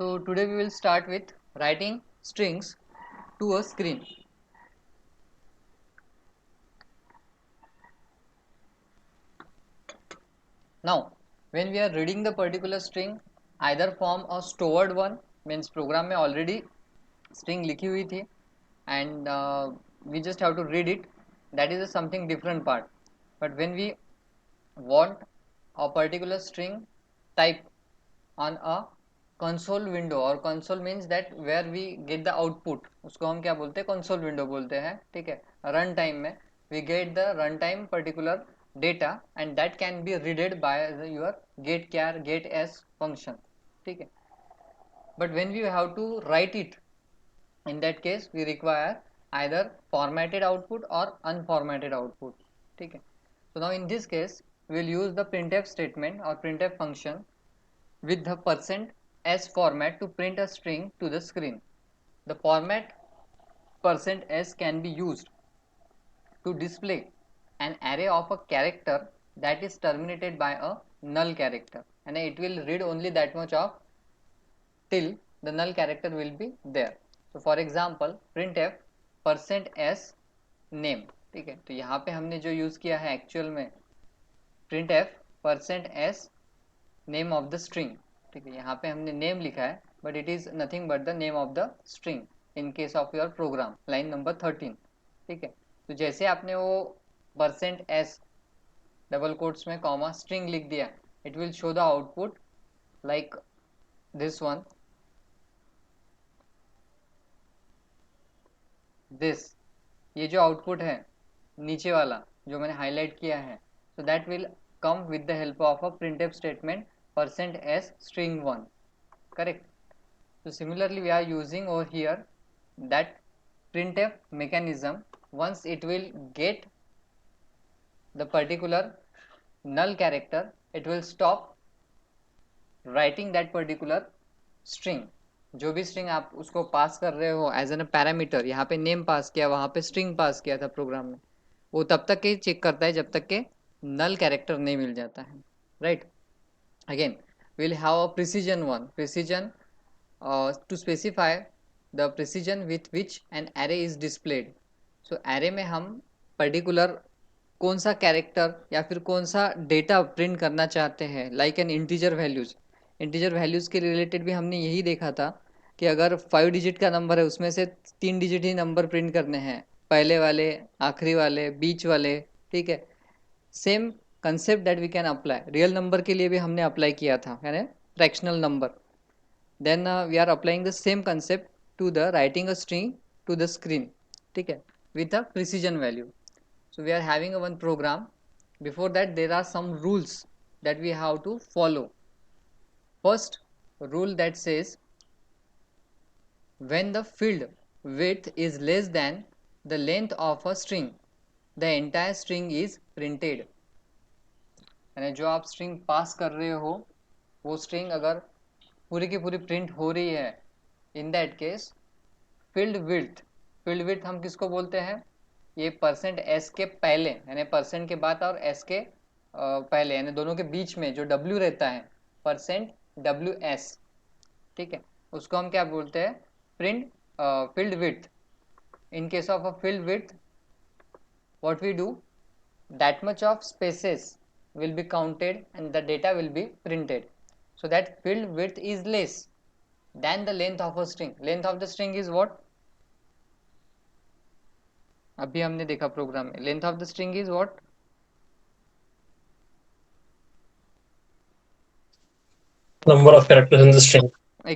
So today we will start with writing strings to a screen. Now when we are reading the particular string, either form a stored one, means program में already string लिखी हुई थी and we just have to read it. That is a something different part. But when we want a particular string type on a console window, और console means that where we get the output, उसको हम क्या बोलते हैं, console window बोलते हैं. ठीक है, run time में we get the run time particular data and that can be readed by your getChar getS function. ठीक है, but when we have to write it, in that case we require either formatted output or unformatted output. ठीक है, so now in this case we will use the printf statement or printf function with the %s format to print a string to the screen. The format %s can be used to display an array of a character that is terminated by a null character, and it will read only that much of till the null character will be there. So for example printf %s name. ठीक है, तो यहाँ पे हमने जो use किया है actual में printf %s name of the string. ठीक है, यहाँ पे हमने नेम लिखा है but it is nothing but the name of the string in case of your program line number 13. ठीक है, तो जैसे आपने वो %s डबल कोट्स में कॉमा स्ट्रिंग लिख दिया, it will show the output like this one, this. ये जो आउटपुट है नीचे वाला जो मैंने हाईलाइट किया है, so that will come with the help of a printf statement %s string 1. Correct. So similarly we are using over here that printf mechanism. Once it will get the particular null character, it will stop writing that particular string. जो भी string आप उसको पास कर रहे हो as an parameter, यहाँ पे name पास किया, वहाँ पे स्ट्रिंग पास किया था प्रोग्राम में, वो तब तक के चेक करता है जब तक के नल कैरेक्टर नहीं मिल जाता है. Right. Again we'll have a precision one, precision to specify the precision with which an array is displayed. So array में हम particular कौन सा कैरेक्टर या फिर कौन सा डेटा प्रिंट करना चाहते हैं, like an integer values. Integer values के रिलेटेड भी हमने यही देखा था कि अगर 5 डिजिट का नंबर है उसमें से 3 डिजिट ही नंबर प्रिंट करने हैं, पहले वाले, आखिरी वाले, बीच वाले. ठीक है, same concept that we can apply real number के लिए भी हमने अप्लाई किया था, यानी fractional number. Then we are applying the same concept to the writing a string to the screen. ठीक है, with a precision value. So we are having a one program. Before that there are some rules that we have to follow. First rule that says when the field width is less than the length of a string, the entire string is printed. यानी जो आप string pass कर रहे हो वो string अगर पूरी की पूरी प्रिंट हो रही है, in that case field width हम किसको बोलते हैं, ये %s के पहले यानी परसेंट के बाद और s के पहले यानी दोनों के बीच में जो w रहता है %ws. ठीक है, उसको हम क्या बोलते हैं, print field width. In case of a field width what we do, that much of spaces will be counted and the data will be printed. So that field width is less than the length of a string. Length of the string is what, अभी हमने देखा program में, length of the string is what, number of characters in the string.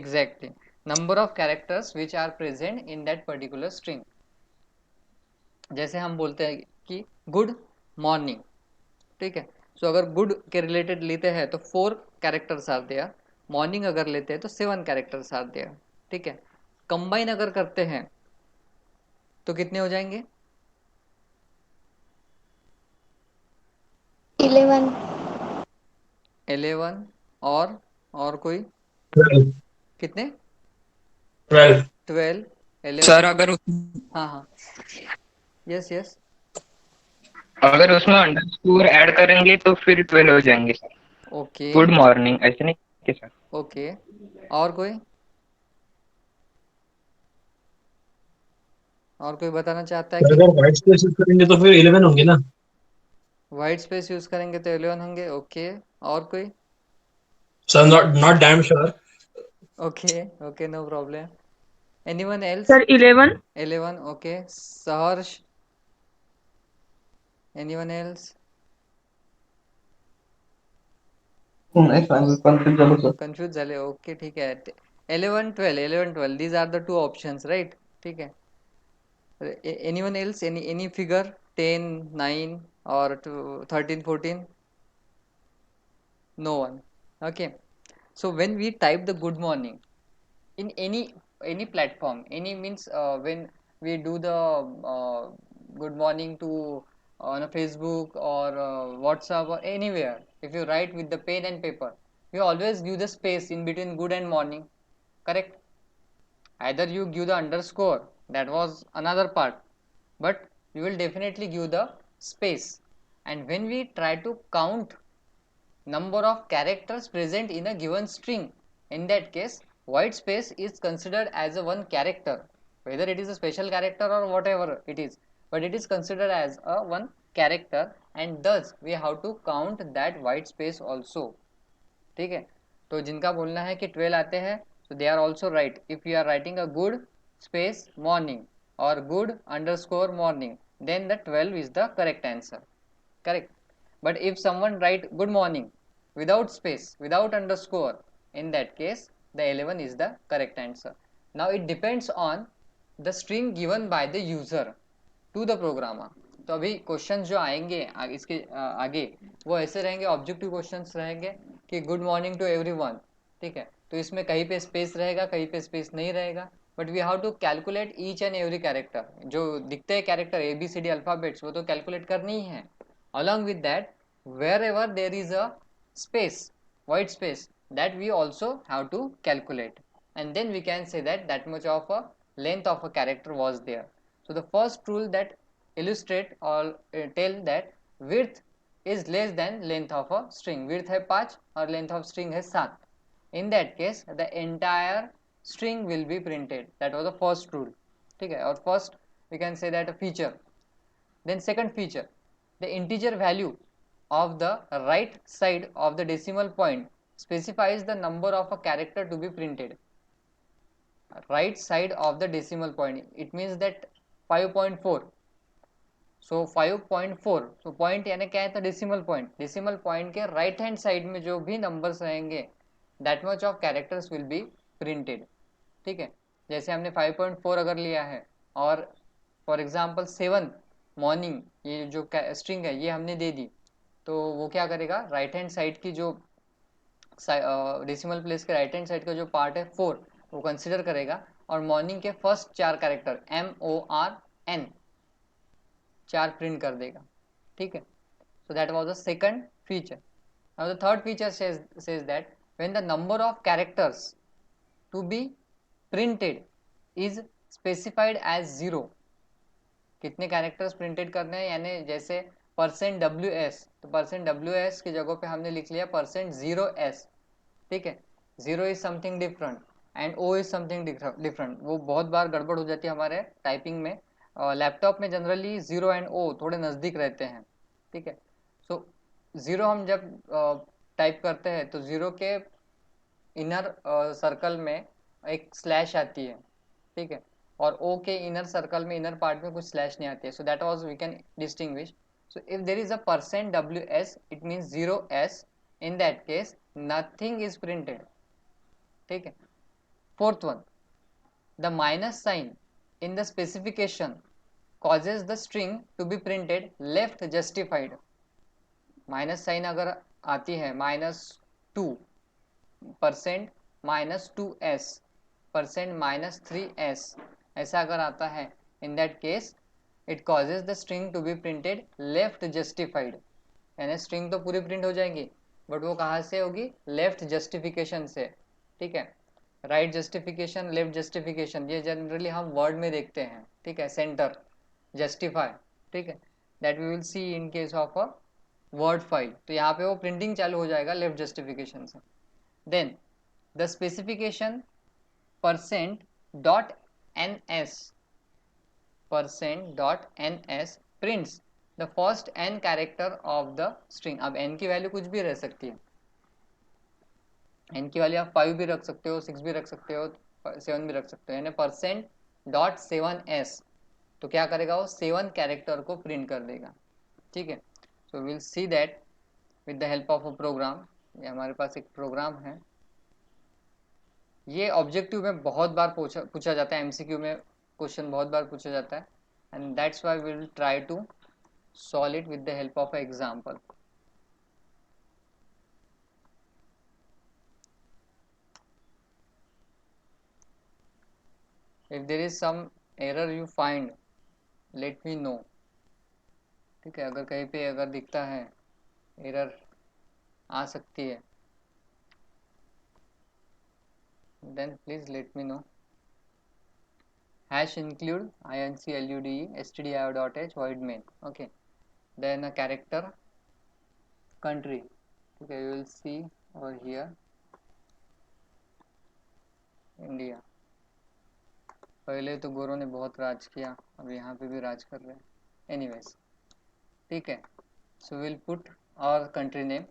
Exactly, number of characters which are present in that particular string. जैसे हम बोलते हैं कि good morning. ठीक है, सो अगर गुड के रिलेटेड लेते हैं तो 4 कैरेक्टर्स आर देयर, मॉर्निंग अगर लेते हैं तो 7 कैरेक्टर्स आर देयर. ठीक है, कंबाइन अगर करते हैं तो कितने हो जाएंगे, 11 और कोई 12. कितने, 12. 12, 11. सर अगर हाँ हाँ, यस यस, अगर उसमें अंडरस्कोर ऐड करेंगे तो फिर 12 हो जाएंगे. ओके गुड मॉर्निंग ऐसे नहीं के सर. ओके, और कोई और कोई बताना चाहता है तो कि अगर व्हाइट स्पेस यूज करेंगे तो फिर 11 होंगे ना। वाइट स्पेस यूज करेंगे तो 11 होंगे? ओके, और कोई? So I am not damn sure. Okay, okay, no problem. Anyone else? Sir 11। 11, okay. Saharsh, anyone else? नाही सांगू कन्फ्युज झालो सर. कन्फ्यूज झाले, ओके, ठीक आहे. 11 12, 11 12, these are the two options, right? ठीक है. Anyone else? Any figure? 10, 9 or 13, 14? No one. Okay. So when we type the good morning in any platform, any means when we do the good morning to on a Facebook or WhatsApp or anywhere, if you write with the pen and paper, you always give the space in between good and morning, correct? Either you give the underscore, that was another part, but you will definitely give the space. And when we try to count number of characters present in a given string, in that case white space is considered as a one character, whether it is a special character or whatever it is, but it is considered as a one character, and thus we have to count that white space also. ठीक है, तो जिनका बोलना है कि 12 आते हैं, so they are also right. If you are writing a good space morning or good underscore morning, then the 12 is the correct answer, correct? But if someone write good morning without space, without underscore, in that case the 11 is the correct answer. Now it depends on the string given by the user to the programmer. तो अभी question जो आएंगे इसके आगे, वो ऐसे रहेंगे, objective questions रहेंगे कि गुड मॉर्निंग टू एवरीवन, ठीक है? तो इसमें कहीं पे स्पेस रहेगा, कहीं पे स्पेस नहीं रहेगा, but we have to calculate each and every character, जो दिखते हैं character A B C D alphabets, वो तो कैलकुलेट करनी ही है. Along with that, wherever there is a space, white space, that we also have to calculate, and then we can say that that much of a length of a character was there. So the first rule that illustrate or tell that width is less than length of a string. Width है 5 और length of string है 7. In that case the entire string will be printed. That was the first rule. ठीक है, और first we can say that a feature. Then second feature, the integer value of the right side of the decimal point specifies the number of a character to be printed. Right side of the decimal point, it means that 5.4. सो 5.4, तो point यानी क्या है, तो decimal point. Decimal point के right hand side में जो भी numbers रहेंगे, that much of characters will be printed. ठीक है, जैसे हमने 5.4 अगर लिया है, और फॉर एग्जांपल 7 मॉर्निंग, ये जो स्ट्रिंग है ये हमने दे दी, तो वो क्या करेगा, राइट हैंड साइड की जो डेसिमल प्लेस के राइट हैंड साइड का जो पार्ट है 4, वो कंसिडर करेगा, और मॉर्निंग के फर्स्ट 4 कैरेक्टर MORN 4 प्रिंट कर देगा. ठीक है, so that was the second feature. Now the third feature says that when the number of characters to be printed is specified as 0, कितने कैरेक्टर्स प्रिंटेड करने हैं, यानी जैसे %WS, तो %WS की जगह पे हमने लिख लिया %0s. ठीक है, 0 is something different and O is something different. वो बहुत बार गड़बड़ हो जाती है हमारे टाइपिंग में. लैपटॉप में जनरली 0 एंड O थोड़े नज़दीक रहते हैं. ठीक है, सो 0 हम जब टाइप करते हैं तो 0 के इनर सर्कल में एक स्लैश आती है. ठीक है, और O के इनर सर्कल में, इनर पार्ट में कुछ स्लैश नहीं आती है. So that was we can distinguish. So if there is a %WS, it means 0s. in that case nothing is printed. ठीक है, fourth one, the minus sign in the specification causes the string to be printed left justified. Minus sign अगर आती है -2 percent -2s percent -3s, ऐसा अगर आता है, in that case it causes the string to be printed left justified. यानी string तो पूरी प्रिंट हो जाएगी, बट वो कहाँ से होगी, लेफ्ट जस्टिफिकेशन से. ठीक है, राइट जस्टिफिकेशन, लेफ्ट जस्टिफिकेशन, ये जनरली हम वर्ड में देखते हैं. ठीक है, सेंटर, जस्टिफाई. ठीक है, that we will see in case of a Word file. तो यहाँ पे वो प्रिंटिंग चालू हो जाएगा लेफ्ट जस्टिफिकेशन से. Then the specification %.ns %.ns prints the first n character of the string. अब n की वैल्यू कुछ भी रह सकती है, n की वैल्यू आप 5 भी रख सकते हो, 6 भी रख सकते हो, 7 भी रख सकते हो, यानी %.7s तो क्या करेगा वो 7 कैरेक्टर को प्रिंट कर देगा, ठीक है। So will see that with the help of a program. ये हमारे पास एक प्रोग्राम है, ये ऑब्जेक्टिव में बहुत बार पूछा जाता है, एमसीक्यू में क्वेश्चन बहुत बार पूछा जाता है, and that's why we will try to solve it with the help of a example. If there is some error you find let me know, ठीक है। अगर कहीं पे अगर दिखता है एरर आ सकती है then please let me know. Hash include include stdio.h void main, okay. Then a character country, okay, you will see over here India। पहले तो गोरों ने बहुत राज किया, अब यहाँ पे भी राज कर रहे हैं, एनीवेज, ठीक है। So will put our country name,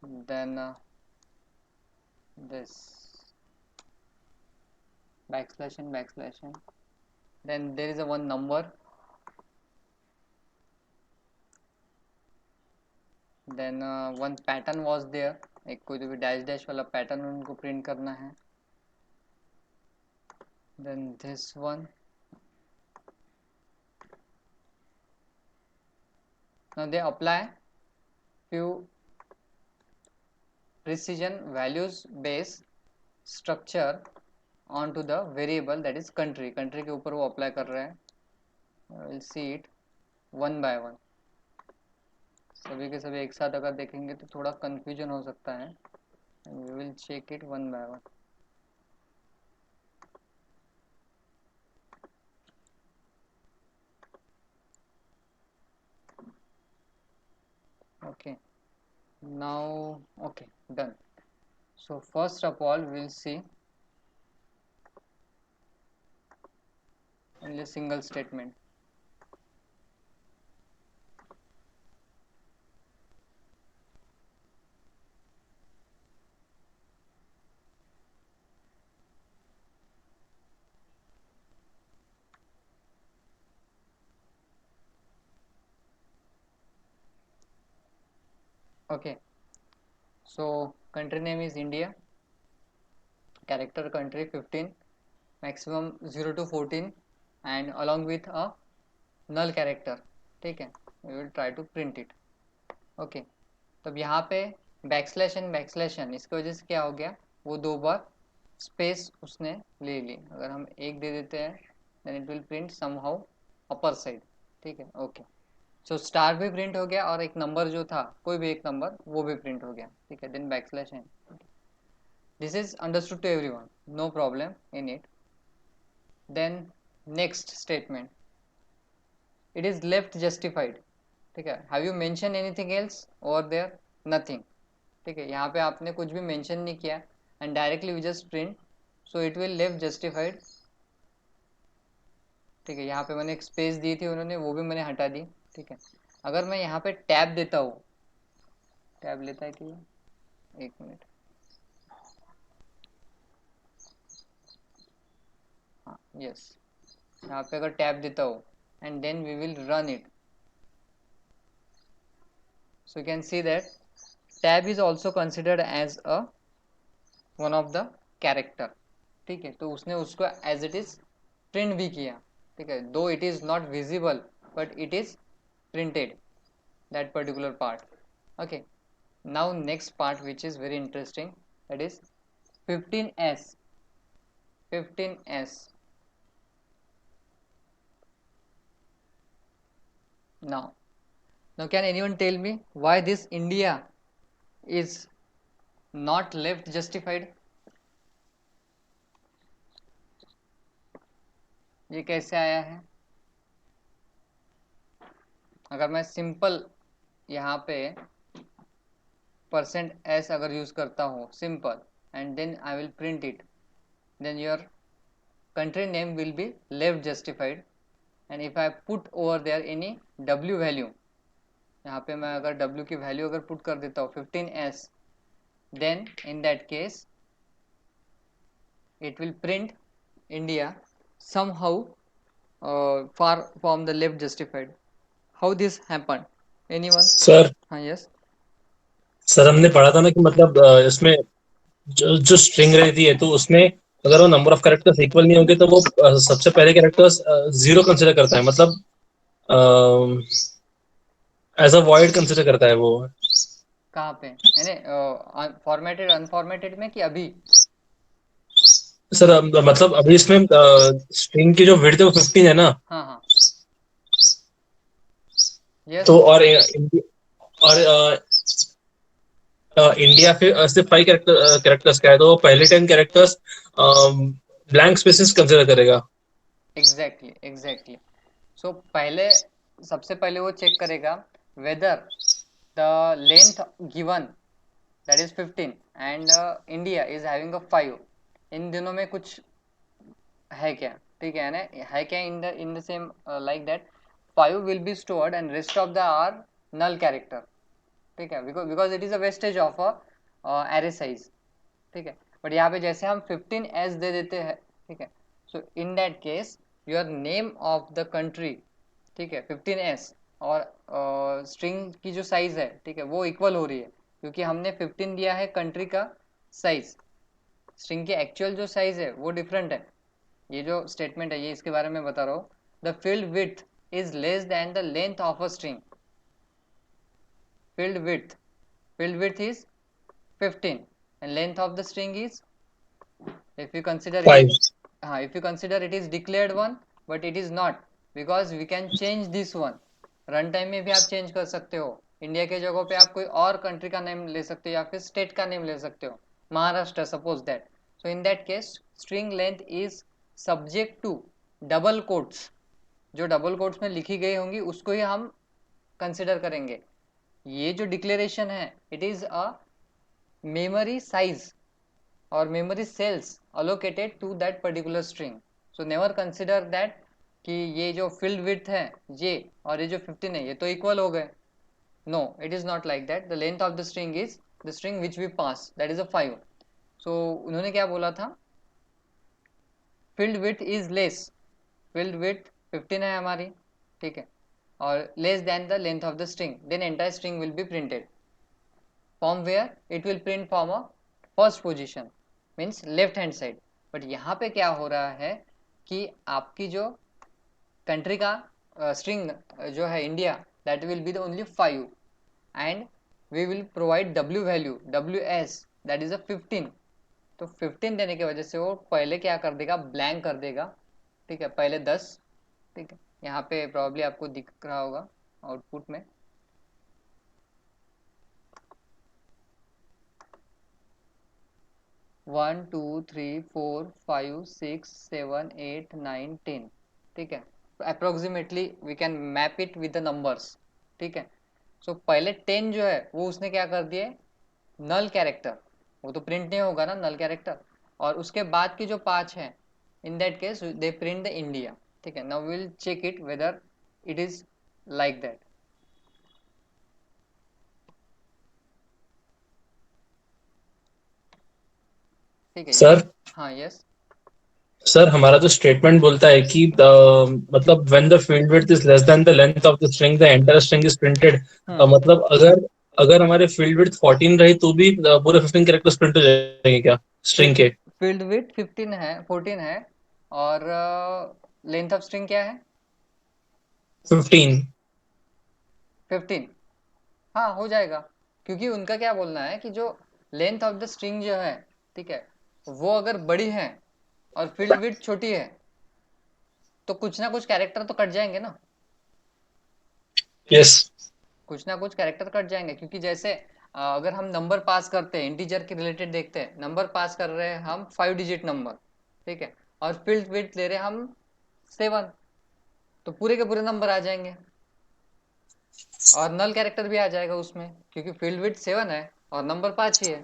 then this backslash n, then there is a one number, then one pattern was there, एक कोई तो भी डैश डैश वाला पैटर्न उनको प्रिंट करना है, then this one, now they apply few precision values based structure onto the variable that is country, country के ऊपर वो अप्लाई कर रहे हैं। we'll see it one by one, सभी के सभी एक साथ अगर देखेंगे तो थोड़ा कंफ्यूजन हो सकता है, we will check it one by one। okay, now okay, done। so first of all we'll see only single statement, okay। so country name is India, character country 15, maximum 0 to 14 and along with a null character, ठीक है। we will try to print it, okay। तब यहाँ पे backslash N इसकी वजह से क्या हो गया, वो दो बार स्पेस उसने ले ली, अगर हम एक दे देते हैं then it will print somehow upper side, ठीक है, ओके। सो स्टार भी प्रिंट हो गया और एक नंबर जो था कोई भी एक नंबर वो भी प्रिंट हो गया, ठीक है। Then backslash n, this is understood to everyone, no problem in it. Then next statement, it is left justified, ठीक है। Have you mention anything else over there, nothing, ठीक है। यहाँ पे आपने कुछ भी मेंशन नहीं किया and directly we just print, so it will left justified, ठीक है। यहाँ पे मैंने एक स्पेस दी थी उन्होंने, वो भी मैंने हटा दी, ठीक है। अगर मैं यहाँ पे टैब देता हूँ, टैब लेता है कि एक मिनट, हाँ यस, यहाँ पे अगर टैब देता हूँ and then we will run it, so you can see that tab is also considered as a one of the character, ठीक है। तो उसने उसको as it is print भी किया, ठीक है, though it is not visible but it is printed that particular part, okay। now next part which is very interesting, that is 15s, 15s। now can anyone tell me why this India is not left justified, ये कैसे आया है। अगर मैं simple यहाँ पे %s अगर use करता हूँ simple and then I will print it, then your country name will be left justified, and if I put over there any w value, यहाँ पे मैं अगर w की वैल्यू अगर पुट कर देता हूँ 15s, then in that case it will print India somehow far from the left justified. How this happened? Anyone? Sir हाँ, yes. सर हमने पढ़ा था ना कि मतलब इसमें जो स्ट्रिंग रहती है तो उसमें अगर वो नंबर ऑफ कैरेक्टर्स इक्वल नहीं होंगे तो वो सबसे पहले कैरेक्टर्स जीरो कंसिडर करता है, मतलब एज अ वॉइड कंसिडर करता है वो। कहाँ पे यानी फॉर्मेटेड अनफॉर्मेटेड में कि अभी? सर मतलब अभी इसमें स्ट्रिंग की जो विड्थ है वो 15 है ना। हाँ हाँ, यस. तो और इंडिया फिर सिर्फ 5 कैरेक्टर्स का है, तो वो पहले 10 कैरेक्टर्स ब्लैंक स्पेसेस कंसिडर करेगा। Exactly exactly. सो पहले सबसे पहले वो चेक करेगा whether the length given that is 15 and India is having a 5, इन दोनों में कुछ है क्या, ठीक है ना, है क्या in the same like that 5 will be stored and rest of the are null character, ठीक है, because it is a wastage of a array size, ठीक है. बट यहाँ पे जैसे हम 15 एस दे देते हैं, ठीक है, so in that case your name of the country, ठीक है, 15 एस और स्ट्रिंग की जो साइज है, ठीक है, वो इक्वल हो रही है क्योंकि हमने 15 दिया है कंट्री का साइज. स्ट्रिंग की एक्चुअल जो साइज है वो डिफरेंट है. ये जो स्टेटमेंट है ये इसके बारे में बता रहा हूँ. The field width is less than the length of a string. Field width is 15 and length of the string is, if you consider it 5। is, if you consider it is declared one, but it is not, because we can change this one. Run time में भी आप change कर सकते हो. India के जगह पे आप कोई और कंट्री का नेम ले सकते हो या फिर स्टेट का नेम ले सकते हो, Maharashtra suppose that. So in that case string length is subject to double quotes. जो डबल कोट्स में लिखी गई होंगी उसको ही हम कंसिडर करेंगे. ये जो डिक्लेरेशन है it is a memory size or memory cells allocated to that particular string. So never consider that कि ये जो filled width है ये और ये जो 15 है ये तो equal हो गए. No, it is not like that. The length of the string is the string which we pass, that is a 5. So उन्होंने क्या बोला था, filled width is less, filled width 15 है हमारी, ठीक है, और less than the length of the string, then entire string will be printed. From where it will print from a first position, means left hand side. But यहाँ पे क्या हो रहा है कि आपकी जो कंट्री का स्ट्रिंग जो है India, that will be the only 5 and we will provide w value ws that is a 15. तो 15 देने की वजह से वो पहले क्या कर देगा, ब्लैंक कर देगा, ठीक है, पहले 10, ठीक है, यहाँ पे प्रॉब्ली आपको दिख रहा होगा आउटपुट में. 1 2 3 4 5 6 7 8 9 10, ठीक है, approximately we can map it with the numbers, ठीक है. सो पहले 10 जो है वो उसने क्या कर दिए, नल कैरेक्टर, वो तो प्रिंट नहीं होगा ना नल कैरेक्टर, और उसके बाद की जो 5 है in that case they print the India, ठीक है. Now will check it whether it is like that, ठीक है. सर हाँ, यस. सर हमारा जो स्टेटमेंट बोलता है कि मतलब when the field width is less than the length of the string the entire string is printed, मतलब अगर अगर हमारे फील्ड विड्थ 14 रही तो भी पूरे 15 कैरेक्टर्स प्रिंट हो जाएंगे क्या स्ट्रिंग के? फील्ड विड्थ 15 है, 14 है, और लेंथ ऑफ स्ट्रिंग क्या है, 15। 15. हाँ, हो जाएगा, क्योंकि उनका क्या बोलना है कि जो लेंथ ऑफ द स्ट्रिंग जो है, ठीक है, वो अगर बड़ी है और फील्ड विड्थ छोटी है तो कुछ ना कुछ कैरेक्टर तो कट जाएंगे ना. यस। कुछ ना कुछ कैरेक्टर कट जाएंगे, क्योंकि जैसे अगर हम नंबर पास करते हैं, इंटीजर के रिलेटेड देखते हैं, नंबर पास कर रहे हैं हम 5 डिजिट नंबर, ठीक है, और फील्ड विड्थ ले रहे हैं हम 7, तो पूरे के पूरे नंबर आ जाएंगे और नल कैरेक्टर भी आ जाएगा उसमें, क्योंकि फील्ड विड्थ 7 है और नंबर 5 ही है.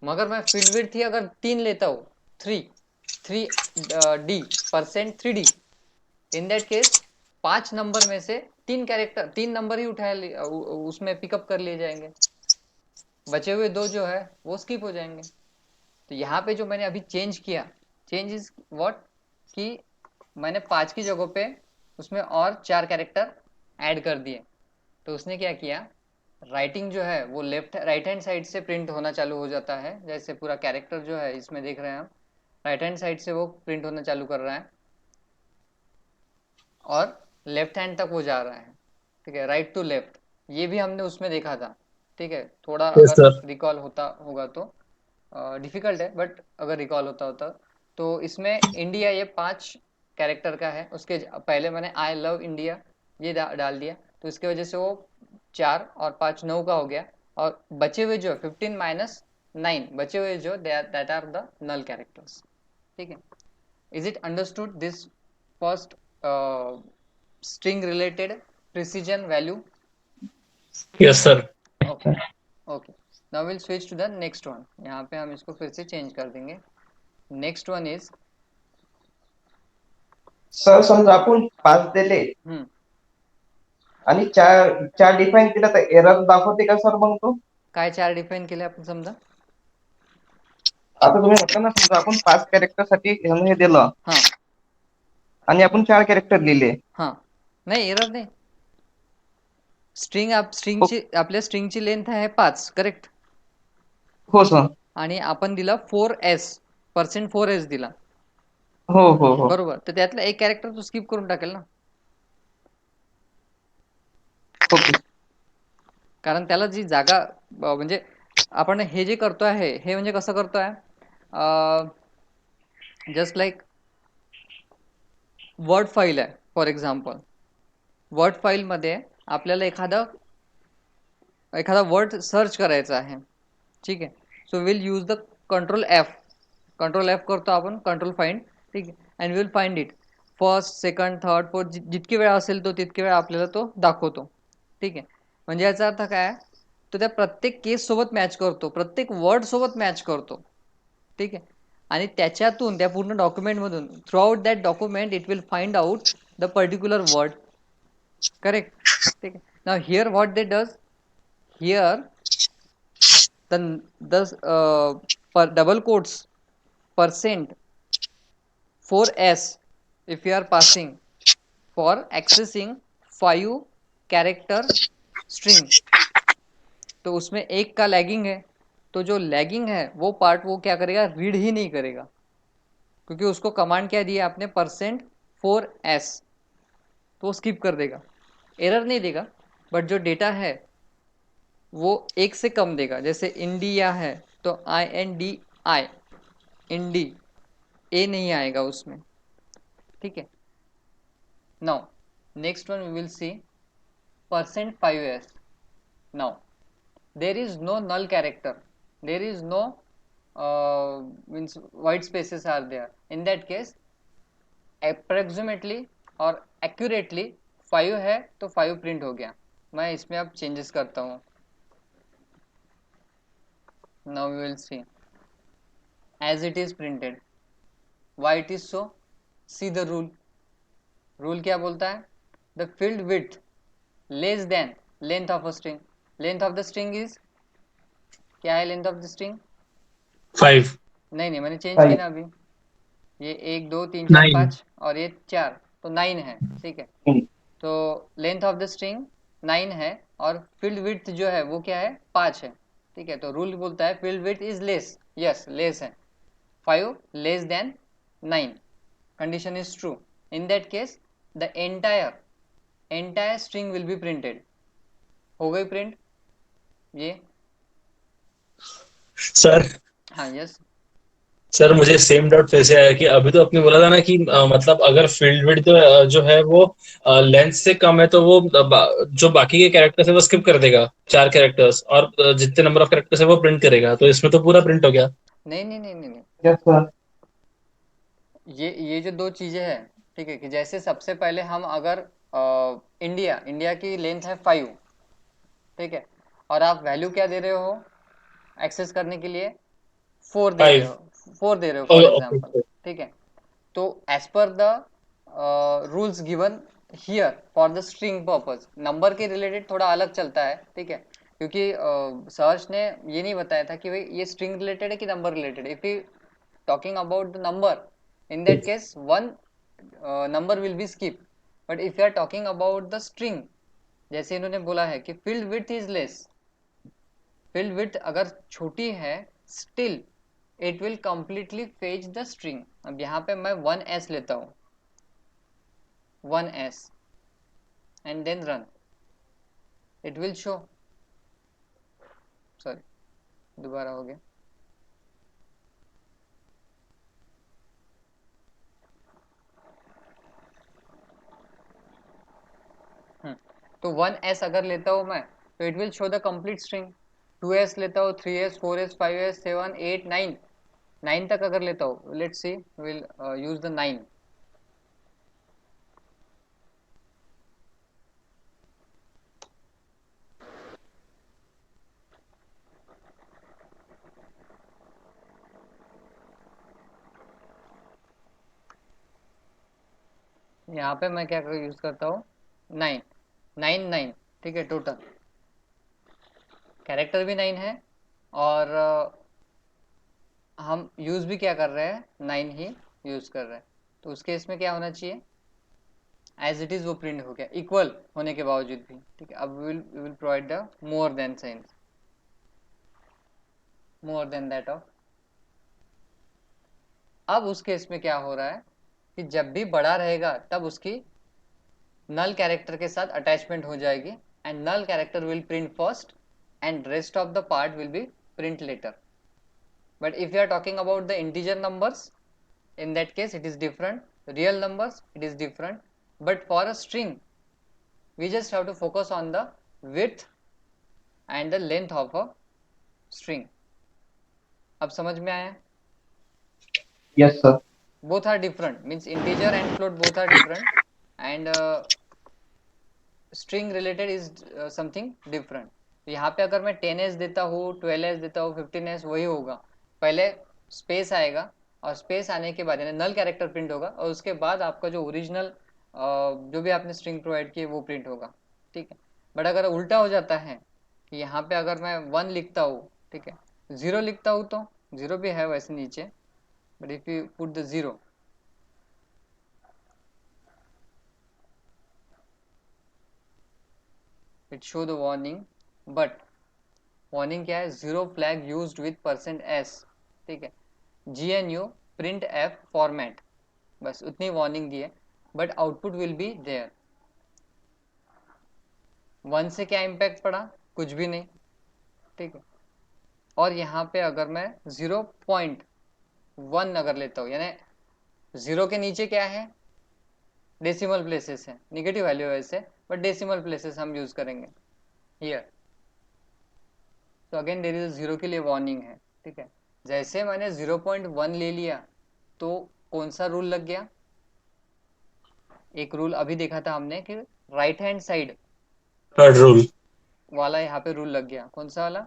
मगर मैं फील्ड विड्थ ही अगर 3 लेता हूँ, 3, 3D %3D, in that case 5 number में से 3 नंबर ही उसमें पिकअप कर लिए जाएंगे, बचे हुए 2 जो है वो स्किप हो जाएंगे। तो यहाँ पे जो मैंने अभी चेंज किया, चेंज इज व्हाट, कि मैंने 5 की जगह पे उसमें और 4 कैरेक्टर ऐड कर दिए। तो उसने क्या किया, राइटिंग जो है वो राइट हैंड साइड से प्रिंट होना चालू हो जाता है, जैसे पूरा कैरेक्टर जो है इसमें देख रहे हैं हम, राइट हैंड साइड से वो प्रिंट होना चालू कर रहा है और लेफ्ट हैंड तक वो जा रहा है, ठीक है, राइट टू लेफ्ट। ये भी हमने उसमें देखा था, ठीक है, थोड़ा यस अगर सर। रिकॉल होता होगा तो डिफिकल्ट है, बट अगर रिकॉल होता होता तो इसमें इंडिया ये 5 कैरेक्टर का है, उसके पहले मैंने आई लव इंडिया ये डाल दिया, तो इसके वजह से वो 4 और 5 9 का हो गया, और बचे हुए जो 15 माइनस 9 बचे हुए जो that are the null characters, ठीक है। Is it understood this first string related precision value? Yes sir. Okay okay, now will switch to the next one. यहाँ पे हम इसको फिर से चेंज कर देंगे। नेक्स्ट वन इज सर समजा आपण 5 दिले आणि 4 डिफाईन केलं तर एरर दाखवते का सर मग तो? काय 4 डिफाईन केले आपण समजा? आता तुम्ही म्हटलं ना समजा आपण 5 कॅरेक्टर साठी हे दिलं हां आणि आपण 4 कॅरेक्टर लिहिले. हां, नाही एरर नाही. स्ट्रिंगची आपल्या स्ट्रिंगची लेंथ आहे 5, करेक्ट? हो सर. आणि आपण दिला 4s %4s दिला, हो हो हो. बरोबर. तर त्यातला एक कॅरेक्टर तो स्किप करून टाकेल ना, ओके. कारण त्याला जी जागा म्हणजे आपण हे जे करतो आहे हे म्हणजे कसं करतो आहे, जस्ट लाईक वर्ड फाईल आहे फॉर एक्झाम्पल. वर्ड फाईलमध्ये आपल्याला एखादा वर्ड सर्च करायचा आहे, ठीक आहे. So will use the control F करतो आपण, कंट्रोल फाइंड, ठीक आहे, and will find it first second third fourth, जितकी वेळा असेल तो तितके वेळा आपल्याला तो दाखवतो, ठीक आहे. म्हणजे याचा अर्थ काय, तो त्या प्रत्येक केस सोबत मॅच करतो, प्रत्येक वर्ड सोबत मॅच करतो, ठीक आहे. आणि त्याच्यातून त्या पूर्ण डॉक्युमेंटमधून throughout that document it will find out the particular word, correct, ठीक आहे. Now here what they does, here the double quotes %4s if you are passing for accessing 5 character string, तो उसमें एक का लैगिंग है, तो जो lagging है वो पार्ट वो क्या करेगा, रीड ही नहीं करेगा, क्योंकि उसको कमांड क्या दिया आपने, %4s, तो वो स्किप कर देगा, एरर नहीं देगा, बट जो डेटा है वो 1 से कम देगा। जैसे इंडिया है तो INDI, इंडी, ए नहीं आएगा उसमें, ठीक है। Now next one we will see %5s. Now there is no null character, there is no means white spaces are there, in that case approximately और एक्यूरेटली 5 है तो 5 प्रिंट हो गया। मैं इसमें अब चेंजेस करता हूँ। Now we will see as it is printed. Why it is so? See the rule. Rule क्या बोलता है? The field width less than length of a string. Length of the string is क्या है? Length of the string 5 नहीं मैंने change किया ना अभी, ये 1 2 3 4 9 5 और ये 4 तो 9 है, ठीक है। तो लेंथ ऑफ द स्ट्रिंग 9 है और फील्ड विड्थ जो है वो क्या है, 5 है, ठीक है। तो रूल बोलता है field width is less, yes less है, 5 less then 9, condition is true, in that case the entire string will be printed. हो गई प्रिंट ये? सर। हाँ यस सर मुझे सेम डाउट फिर से आया कि अभी तो आपने बोला था ना कि मतलब अगर फील्ड विड्थ जो है वो लेंथ से कम है तो वो जो बाकी के कैरेक्टर्स है वो स्किप कर देगा 4 कैरेक्टर्स, और जितने नंबर ऑफ कैरेक्टर्स है वो प्रिंट करेगा, तो इसमें तो पूरा प्रिंट हो गया। नहीं यस सर. ये जो 2 चीजें हैं, ठीक है, कि जैसे सबसे पहले हम अगर इंडिया की लेंथ है 5, ठीक है, और आप वैल्यू क्या दे रहे हो एक्सेस करने के लिए, 4 दे रहे 5 हो, 4 दे रहे हो फॉर एग्जाम्पल, ठीक है। तो as per the rules given here for the string purpose, number के रिलेटेड थोड़ा अलग चलता है, ठीक है, क्योंकि सर्च ने ये नहीं बताया था कि भाई ये स्ट्रिंग रिलेटेड है कि number related. If you talking about the number, in that case one number will be skipped, but if you are talking about the string, जैसे इन्होंने बोला है कि field width is less, field width अगर छोटी है still it will completely fetch the string। अब यहाँ पे मैं 1s लेता हूँ, 1s and then run, it will show, sorry दोबारा हो गया, तो 1s अगर लेता हूँ मैं तो it will show the complete string. 2s लेता हूँ, 3s 4s 5s 7 8 9, 9 तक अगर लेता हूँ, let's see will use the 9। यहाँ पे मैं क्या यूज करता हूँ, 9 9 9, ठीक है, टोटल कैरेक्टर भी 9 है और हम यूज भी क्या कर रहे हैं, 9 ही यूज कर रहे हैं। तो उसके इसमें क्या होना चाहिए, एज इट इज वो प्रिंट हो गया इक्वल होने के बावजूद भी, ठीक है। अब we will provide the more than sign, more than that of. अब उस केस में क्या हो रहा है कि जब भी बड़ा रहेगा तब उसकी नल कैरेक्टर के साथ अटैचमेंट हो जाएगी and null character will print first and rest of the part will be print later. But if you are talking about the integer numbers, in that case it is different, real numbers it is different, but for a string we just have to focus on the width and the length of a string। अब समझ में आया? Yes, sir. Both are different, means integer and float both are different, and string related is something different। तो यहाँ पे अगर मैं 10s देता हूँ, 12s देता हूँ, 15s, वही होगा, पहले स्पेस आएगा और स्पेस आने के बाद यानी नल कैरेक्टर प्रिंट होगा और उसके बाद आपका जो ओरिजिनल जो भी आपने स्ट्रिंग प्रोवाइड की है वो प्रिंट होगा, ठीक है। बट अगर उल्टा हो जाता है कि यहाँ पे अगर मैं 1 लिखता हूँ, ठीक है, 0 लिखता हूँ, तो 0 भी है वैसे नीचे, but if you put the 0, it show the warning, but warning क्या है, 0 फ्लैग यूज्ड विद %s, ठीक है, GNU प्रिंट एफ फॉर्मेट, बस उतनी वार्निंग दी है, but output will be there. 1 से क्या इम्पैक्ट पड़ा, कुछ भी नहीं, ठीक है। और यहाँ पे अगर मैं 0.1 अगर लेता हूँ, यानी 0 के नीचे क्या है, डेसिमल प्लेसेस है, निगेटिव वैल्यू है वैसे, बट डेसिमल प्लेसेस हम यूज करेंगे हियर। तो अगेन देयर इज 0 के लिए वार्निंग है, ठीक है। जैसे मैंने 0.1 ले लिया तो कौन सा रूल लग गया, एक रूल अभी देखा था हमने कि right hand side third rule वाला यहाँ पे रूल लग गया, कौन सा वाला,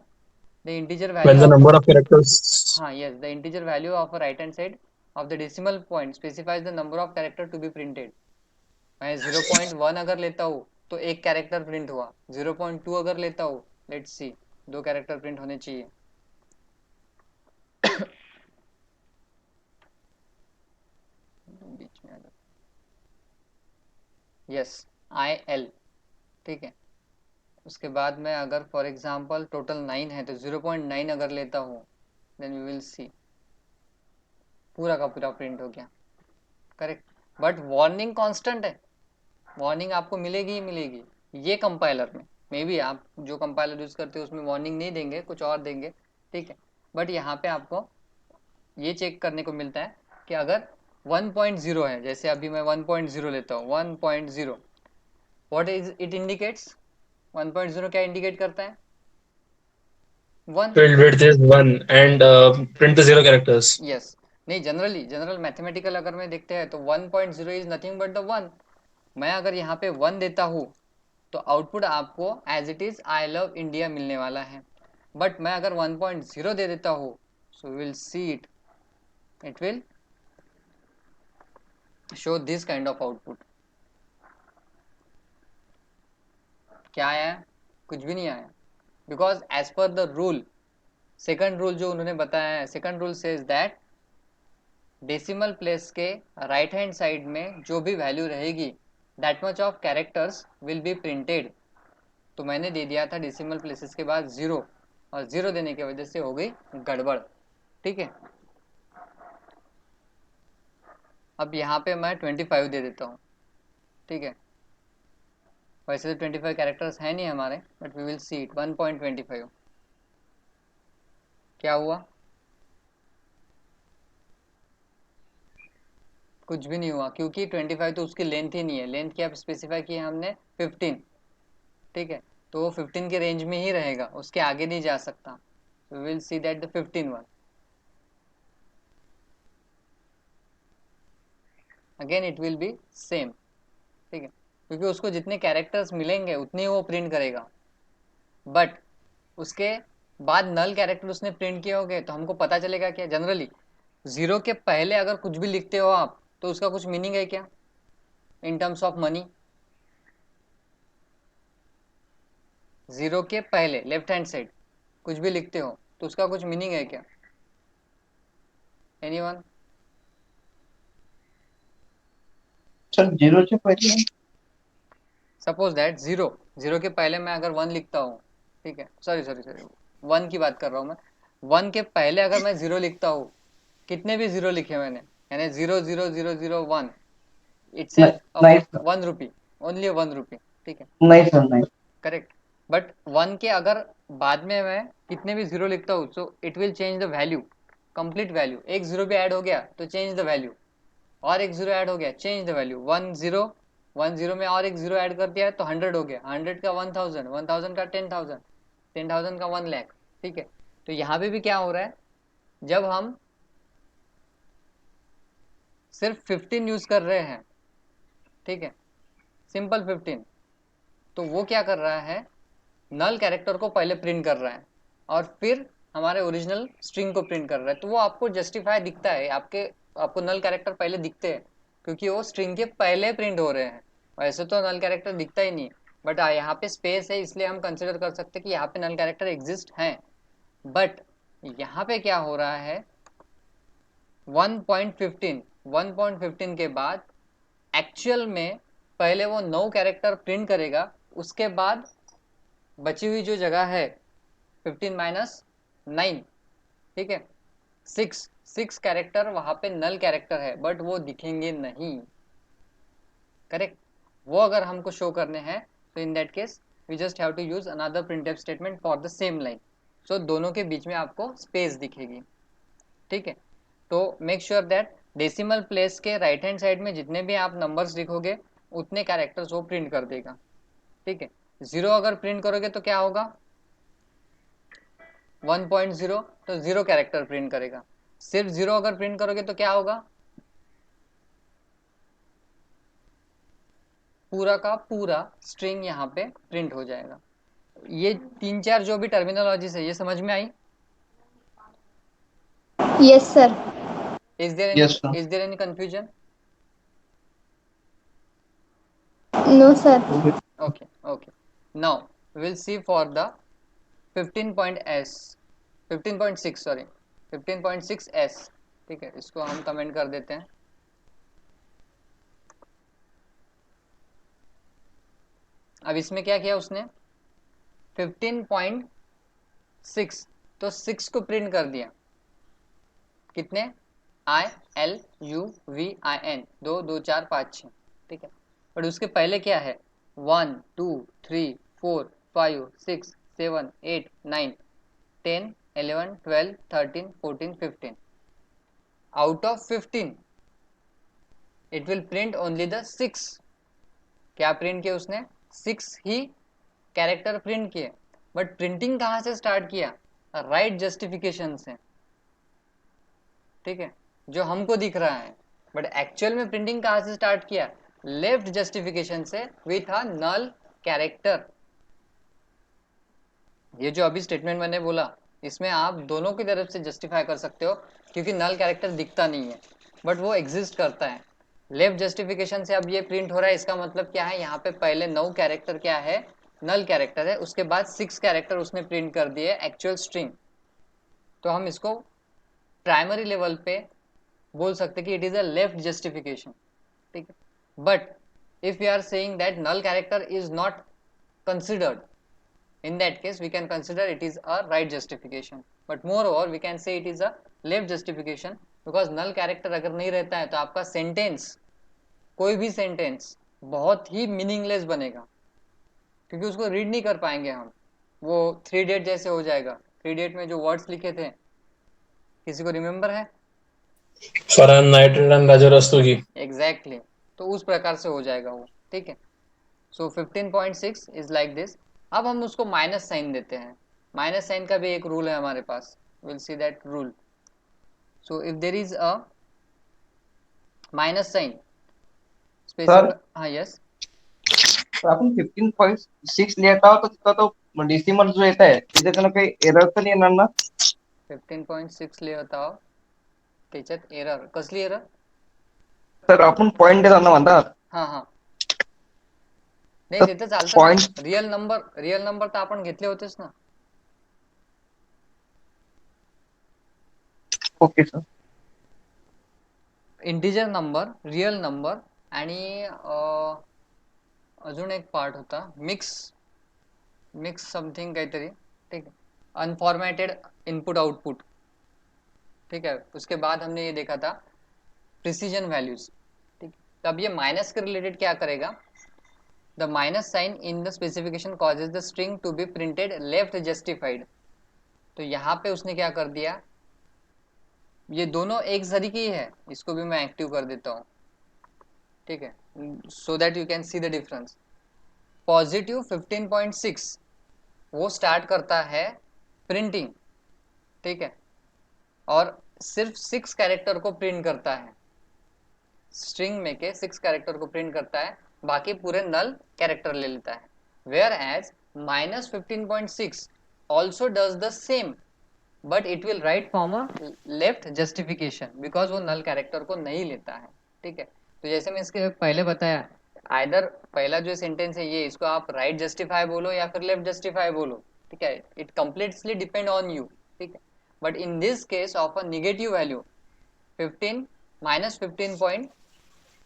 the integer when value the of, number of characters हाँ yes, the integer value of right hand side of the decimal point specifies the number of character to be printed. मैं 0.1 अगर लेता हूँ तो एक कैरेक्टर प्रिंट हुआ, 0.2 अगर लेता हूँ, लेट्स सी, 2 कैरेक्टर प्रिंट होने चाहिए। बीच में यस IL, ठीक है। उसके बाद में अगर फॉर एग्जांपल टोटल 9 है तो 0.9 अगर लेता हूँ, देन वी विल सी पूरा का पूरा प्रिंट हो गया, करेक्ट। बट वार्निंग कांस्टेंट है, वार्निंग आपको मिलेगी ही मिलेगी। ये कंपाइलर में मे बी आप जो कंपाइलर यूज करते हो उसमें वार्निंग नहीं देंगे, कुछ और देंगे, ठीक है। बट यहाँ पे आपको ये चेक करने को मिलता है कि अगर 1.0 है, जैसे अभी मैं 1.0 लेता हूँ, 1.0 व्हाट इज इट इंडिकेट्स, 1.0 क्या इंडिकेट करता है, 1। filled width is 1 and print the 0 characters yes, नहीं जनरल मैथमेटिकल अगर मैं देखते हैं तो 1.0 इज नथिंग बट द 1। मैं अगर यहाँ पे 1 देता हूँ तो आउटपुट आपको as it is I love India मिलने वाला है। बट मैं अगर 1.0 दे देता हूँ, सो will see it it will show this kind of output. क्या आया? कुछ भी नहीं आया, because as per the rule, second rule जो उन्होंने बताया है, second rule says that decimal place के राइट हैंड साइड में जो भी वैल्यू रहेगी that much of characters will be printed. तो मैंने दे दिया था डेसिमल प्लेसेस के बाद 0, और 0 देने की वजह से हो गई गड़बड़. ठीक है, अब यहाँ पे मैं 25 दे देता हूँ. ठीक है, वैसे तो 25 कैरेक्टर्स है नहीं हमारे, but we will see it. 1.25 क्या हुआ? कुछ भी नहीं हुआ, क्योंकि 25 तो उसकी लेंथ ही नहीं है. लेंथ क्या स्पेसिफाई की है हमने? 15. ठीक है, तो वो 15 के रेंज में ही रहेगा, उसके आगे नहीं जा सकता. We will see that the 15 one again it will be same. ठीक है, क्योंकि उसको जितने कैरेक्टर्स मिलेंगे उतने वो प्रिंट करेगा. बट उसके बाद नल कैरेक्टर उसने प्रिंट किए होंगे, तो हमको पता चलेगा क्या? जनरली 0 के पहले अगर कुछ भी लिखते हो आप, तो उसका कुछ मीनिंग है क्या इन टर्म्स ऑफ मनी? 0 के पहले लेफ्ट हैंड साइड कुछ भी लिखते हो तो उसका कुछ मीनिंग है क्या? एनीवन? सर 0 से पहले सपोज दैट 0 के पहले मैं अगर 1 लिखता हूँ, ठीक है, सॉरी 1 की बात कर रहा हूँ मैं. 1 के पहले अगर मैं 0 लिखता हूँ, कितने भी 0 लिखे मैंने, यानी 00001, इट्स नहीं सर, 1 रुपी, ओनली 1 रुपी. ठीक है, नहीं सर, नहीं. करेक्ट. बट 1 के अगर बाद में मैं कितने भी 0 लिखता हूँ, सो it will change the value, complete value. एक 0 भी ऐड हो गया तो चेंज द वैल्यू, और एक 0 ऐड हो गया चेंज द वैल्यू. 1 0 में और एक 0 ऐड कर दिया तो 100 हो गया, 100 का 1000, 1000 का 10,000, 10,000 का 1 लाख. ठीक है, तो यहाँ पे भी क्या हो रहा है, जब हम सिर्फ 15 यूज कर रहे हैं, ठीक है, सिंपल 15, तो वो क्या कर रहा है, नल कैरेक्टर को पहले प्रिंट कर रहा है और फिर हमारे ओरिजिनल स्ट्रिंग को प्रिंट कर रहा है. तो वो आपको जस्टिफाई दिखता है, आपको नल कैरेक्टर पहले दिखते हैं, क्योंकि वो स्ट्रिंग के पहले प्रिंट हो रहे हैं. वैसे तो नल कैरेक्टर दिखता ही नहीं, बट यहाँ पे स्पेस है, इसलिए हम कंसिडर कर सकते हैं कि यहाँ पे नल कैरेक्टर एग्जिस्ट हैं. बट यहाँ पे क्या हो रहा है, 1.15 के बाद एक्चुअल में पहले वो 9 कैरेक्टर प्रिंट करेगा, उसके बाद बची हुई जो जगह है 15 माइनस 9, ठीक है, 6 कैरेक्टर वहां पे नल कैरेक्टर है, बट वो दिखेंगे नहीं. करेक्ट, वो अगर हमको शो करने हैं तो in that case we just have to use another printf statement for the same line. So दोनों के बीच में आपको स्पेस दिखेगी. ठीक है, तो make sure that decimal place के राइट हैंड साइड में जितने भी आप नंबर्स लिखोगे उतने कैरेक्टर्स वो प्रिंट कर देगा. ठीक है, 0 अगर प्रिंट करोगे तो क्या होगा, 1.0, तो 0 कैरेक्टर प्रिंट करेगा. सिर्फ 0 अगर प्रिंट करोगे तो क्या होगा, पूरा का पूरा स्ट्रिंग यहाँ पे प्रिंट हो जाएगा. ये 3-4 जो भी टर्मिनोलॉजीज है, ये समझ में आई? Yes, sir. Is there Yes, sir. Any confusion? No, sir. Okay. Now we will see for the 15.6, sorry, 15.6s. ठीक है, इसको हम कमेंट कर देते हैं. अब इसमें क्या किया उसने, 15.6, तो 6 को प्रिंट कर दिया. कितने? ILUVIN, 2 2 4 5 6. ठीक है, बट उसके पहले क्या है, 1 2 3 4 5 6 7 8 9 10 11 12 13 14 15. Out of 15 it will print only the 6. क्या प्रिंट किया उसने, 6 ही कैरेक्टर प्रिंट किए. बट प्रिंटिंग कहाँ से स्टार्ट किया, राइट जस्टिफिकेशन से. ठीक है, जो हमको दिख रहा है, बट एक्चुअल में प्रिंटिंग कहाँ से स्टार्ट किया, लेफ्ट जस्टिफिकेशन से विथ अ नल कैरेक्टर. ये जो अभी स्टेटमेंट मैंने बोला, इसमें आप दोनों की तरफ से जस्टिफाई कर सकते हो, क्योंकि नल कैरेक्टर दिखता नहीं है बट वो एग्जिस्ट करता है। लेफ्ट जस्टिफिकेशन से अब ये प्रिंट हो रहा है, इसका मतलब क्या है, यहाँ पे पहले 9 कैरेक्टर क्या है, नल कैरेक्टर है, उसके बाद 6 कैरेक्टर उसने प्रिंट कर दिए एक्चुअल स्ट्रिंग। तो हम इसको प्राइमरी लेवल पे बोल सकते कि it is a left justification, ठीक है। But if we are saying that null character is not considered, in that case we can consider it is a right justification, but moreover we can say it is a left justification, because null character अगर नहीं रहता है तो आपका sentence, कोई भी sentence बहुत ही meaningless बनेगा, क्योंकि उसको रीड नहीं कर पाएंगे हम, वो 3 डेट जैसे हो जाएगा। 3 डेट में जो वर्ड्स लिखे थे, किसी को रिमेम्बर है? Farhan nitrate and Raja Rastogi. Exactly, तो उस प्रकार से हो जाएगा वो, ठीक है। सो 15.6 इज लाइक दिस। अब हम उसको माइनस साइन देते हैं। माइनस साइन का भी एक रूल है हमारे पास, will see that rule. So if there is a minus sign sir हाँ यस, आपण 15.6 लिहित आहोत तर तिथं तो डेसिमल जो येत आहे तिथे त्याला काही एरर तर नाही येणार ना? 15.6 लिहत आहो, त्याच्यात एरर कसली एरर? सर आपण पॉइंट देताना म्हणतात हां हां, नाही तिथं चालतं ना, पॉइंट. रिअल नंबर तर आपण घेतले होतेच ना. Okay sir. Integer number, real number आणि अजून एक पार्ट होता मिक्स समथिंग काहीतरी, ठीक है, अनफॉर्मेटेड इनपुट आउटपुट, ठीक है। उसके बाद हमने ये देखा था प्रिसीजन वैल्यूज, ठीक। तब ये माइनस के रिलेटेड क्या करेगा, the minus sign in the specification causes the string to be printed left justified. तो यहाँ पे उसने क्या कर दिया, ये दोनों एक तरीके ही है, इसको भी मैं एक्टिव कर देता हूँ, ठीक है, so that you can see the difference. Positive 15.6 वो स्टार्ट करता है प्रिंटिंग, ठीक है, और सिर्फ 6 कैरेक्टर को प्रिंट करता है, स्ट्रिंग में के 6 कैरेक्टर को प्रिंट करता है, बाकी पूरे नल कैरेक्टर ले लेता है। Where as minus 15.6 also does the same, but it will right form a left justification, because वो नल कैरेक्टर को नहीं लेता है, ठीक है। तो जैसे मैं इसके पहले बताया, आइदर पहला जो सेंटेंस है ये, इसको आप राइट जस्टिफाई बोलो या फिर लेफ्ट जस्टिफाई बोलो, ठीक है, it completely depend on you, ठीक है। But in this case of a negative value 15 minus 15 point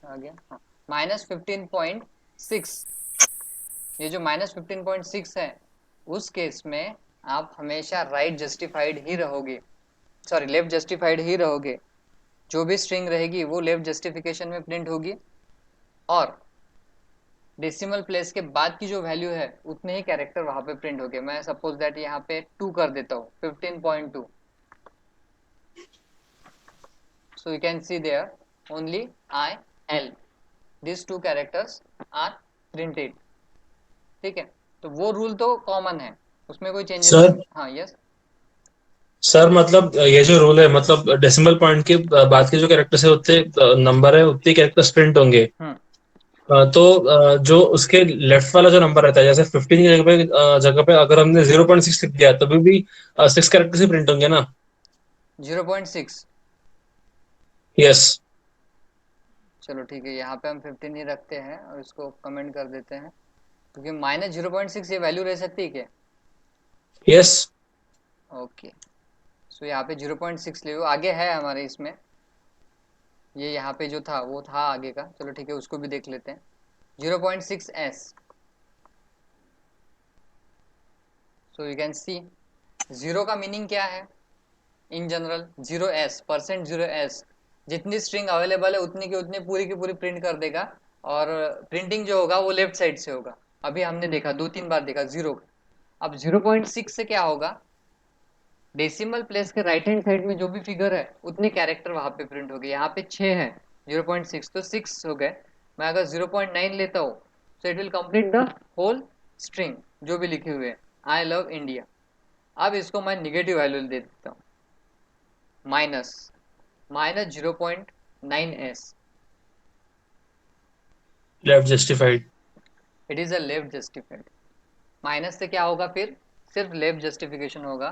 आ गया, माइनस 15.6, ये जो माइनस 15.6 है, उस केस में आप हमेशा राइट जस्टिफाइड ही रहोगे, सॉरी लेफ्ट जस्टिफाइड ही रहोगे। जो भी स्ट्रिंग रहेगी वो लेफ्ट जस्टिफिकेशन में प्रिंट होगी, और डेसिमल प्लेस के बाद की जो वैल्यू है उतने ही कैरेक्टर वहां पे प्रिंट हो गए। मैं सपोज दैट यहाँ पे 2 कर देता हूँ, 15.2, so you can see there only I L, this 2 characters are printed, ठीक है। तो वो रूल तो कॉमन है, उसमें कोई चेंजेस सर नहीं। हाँ यस, सर मतलब ये जो रूल है, मतलब डेसिमल पॉइंट के बाद के जो कैरेक्टर्स है उतने नंबर है उतने कैरेक्टर्स प्रिंट होंगे। तो जो उसके लेफ्ट वाला जो नंबर रहता है, जैसे 15 की जगह पे अगर हमने 0.6 लिख दिया तभी भी 6 कैरेक्टर्स ही प्रिंट होंगे ना? 0.6, यस। चलो ठीक है, यहाँ पे हम 15 ही रखते हैं और इसको कमेंट कर देते हैं, क्योंकि माइनस 0.6 ये वैल्यू रह सकती है क्या? यस। ओके, सो यहाँ पे 0.6 ले लो, आगे है हमारे इसमें, ये यहाँ पे जो था वो था आगे का, चलो ठीक है उसको भी देख लेते हैं। 0.6s, so you can C, zero का मीनिंग क्या है इन जनरल, 0s, %0s, जितनी स्ट्रिंग अवेलेबल है उतनी की उतनी पूरी की पूरी प्रिंट कर देगा, और प्रिंटिंग जो होगा वो लेफ्ट साइड से होगा। अभी हमने देखा 2-3 बार देखा जीरो का। अब 0.6 से क्या होगा, डेसिमल प्लेस के राइट हैंड साइड में जो भी फिगर है उतने कैरेक्टर वहां पे प्रिंट हो गए। यहाँ पे 6 है, 0.6 तो 6 हो गए। मैं अगर 0.9 लेता हूँ तो it will complete the whole string जो भी लिखे हुए हैं, आई लव इंडिया। अब इसको मैं निगेटिव वैल्यू दे देता हूँ, minus 0.9s, left justified. It is a left justified. Minus से क्या होगा, फिर सिर्फ लेफ्ट जस्टिफिकेशन होगा,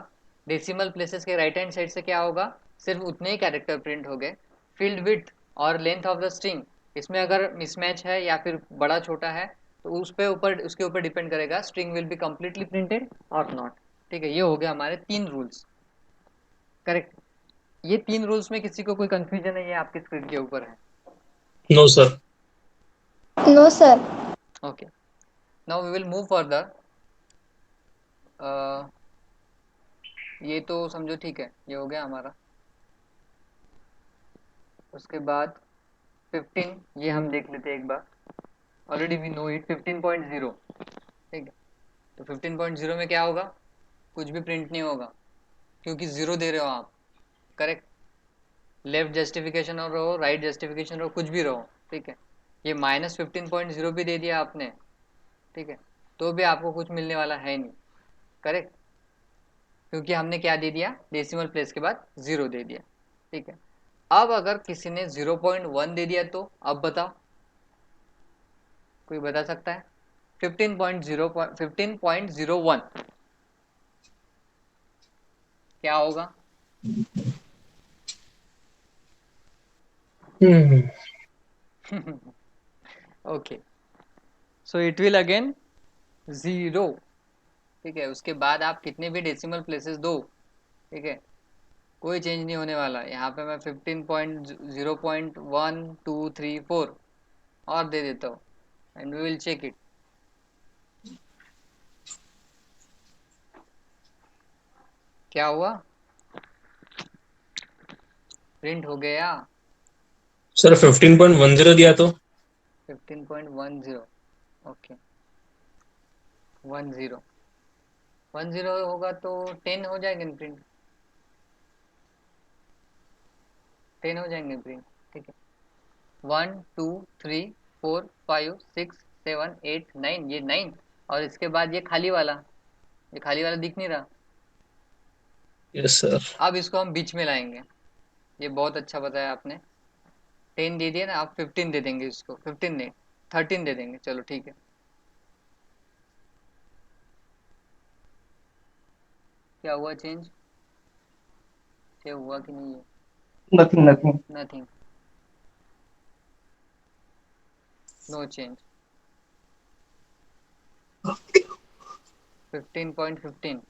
डेसिमल प्लेसेस के राइट हैंड साइड से क्या होगा, सिर्फ उतने ही कैरेक्टर प्रिंट हो गए। फील्ड विड्थ और लेंथ ऑफ द स्ट्रिंग, इसमें अगर मिसमैच है या फिर बड़ा छोटा है तो उसके ऊपर डिपेंड करेगा string will be completely printed और नॉट। ठीक है, ये हो गया हमारे 3 रूल्स। करेक्ट। ये 3 रूल्स में किसी को कोई कंफ्यूजन है? ये आपके स्क्रीन के ऊपर है। No sir. No sir. Okay, now we will move further. ये तो समझो ठीक है, ये हो गया हमारा। उसके बाद 15, ये हम देख लेते हैं एक बार। Already we know it 15.0। ठीक है, तो 15.0 में क्या होगा, कुछ भी प्रिंट नहीं होगा क्योंकि 0 दे रहे हो आप। करेक्ट। लेफ्ट जस्टिफिकेशन और रहो, राइट जस्टिफिकेशन रहो, कुछ भी रहो। ठीक है, ये -15.0 भी दे दिया आपने, ठीक है, तो भी आपको कुछ मिलने वाला है नहीं। करेक्ट, क्योंकि हमने क्या दे दिया, डेसिमल प्लेस के बाद 0 दे दिया। ठीक है, अब अगर किसी ने 0.1 दे दिया तो अब बताओ, कोई बता सकता है? 15.01 क्या होगा? Okay, so it will again 0। ठीक है, उसके बाद आप कितने भी डेसिमल प्लेसेस दो, ठीक है, कोई चेंज नहीं होने वाला। यहाँ पे मैं 15.0.1 2 3 4 और दे देता हूँ and we will check it. क्या हुआ? प्रिंट हो गया। सर 15.10 दिया तो 15.10। ओके, 10 होगा तो 10 हो जाएंगे प्रिंट, 10 हो जाएंगे प्रिंट। ठीक है, 1 2 3 4 5 6 7 8 9, ये 9, और इसके बाद ये खाली वाला दिख नहीं रहा। Yes sir. अब इसको हम बीच में लाएंगे। ये बहुत अच्छा बताया आपने। 10 दे दिया ना, आप 15 दे देंगे इसको, 15 नहीं 13 दे देंगे। चलो ठीक है, क्या हुआ चेंज? सेव हुआ कि नहीं? है nothing nothing. Nothing, no change. 15.15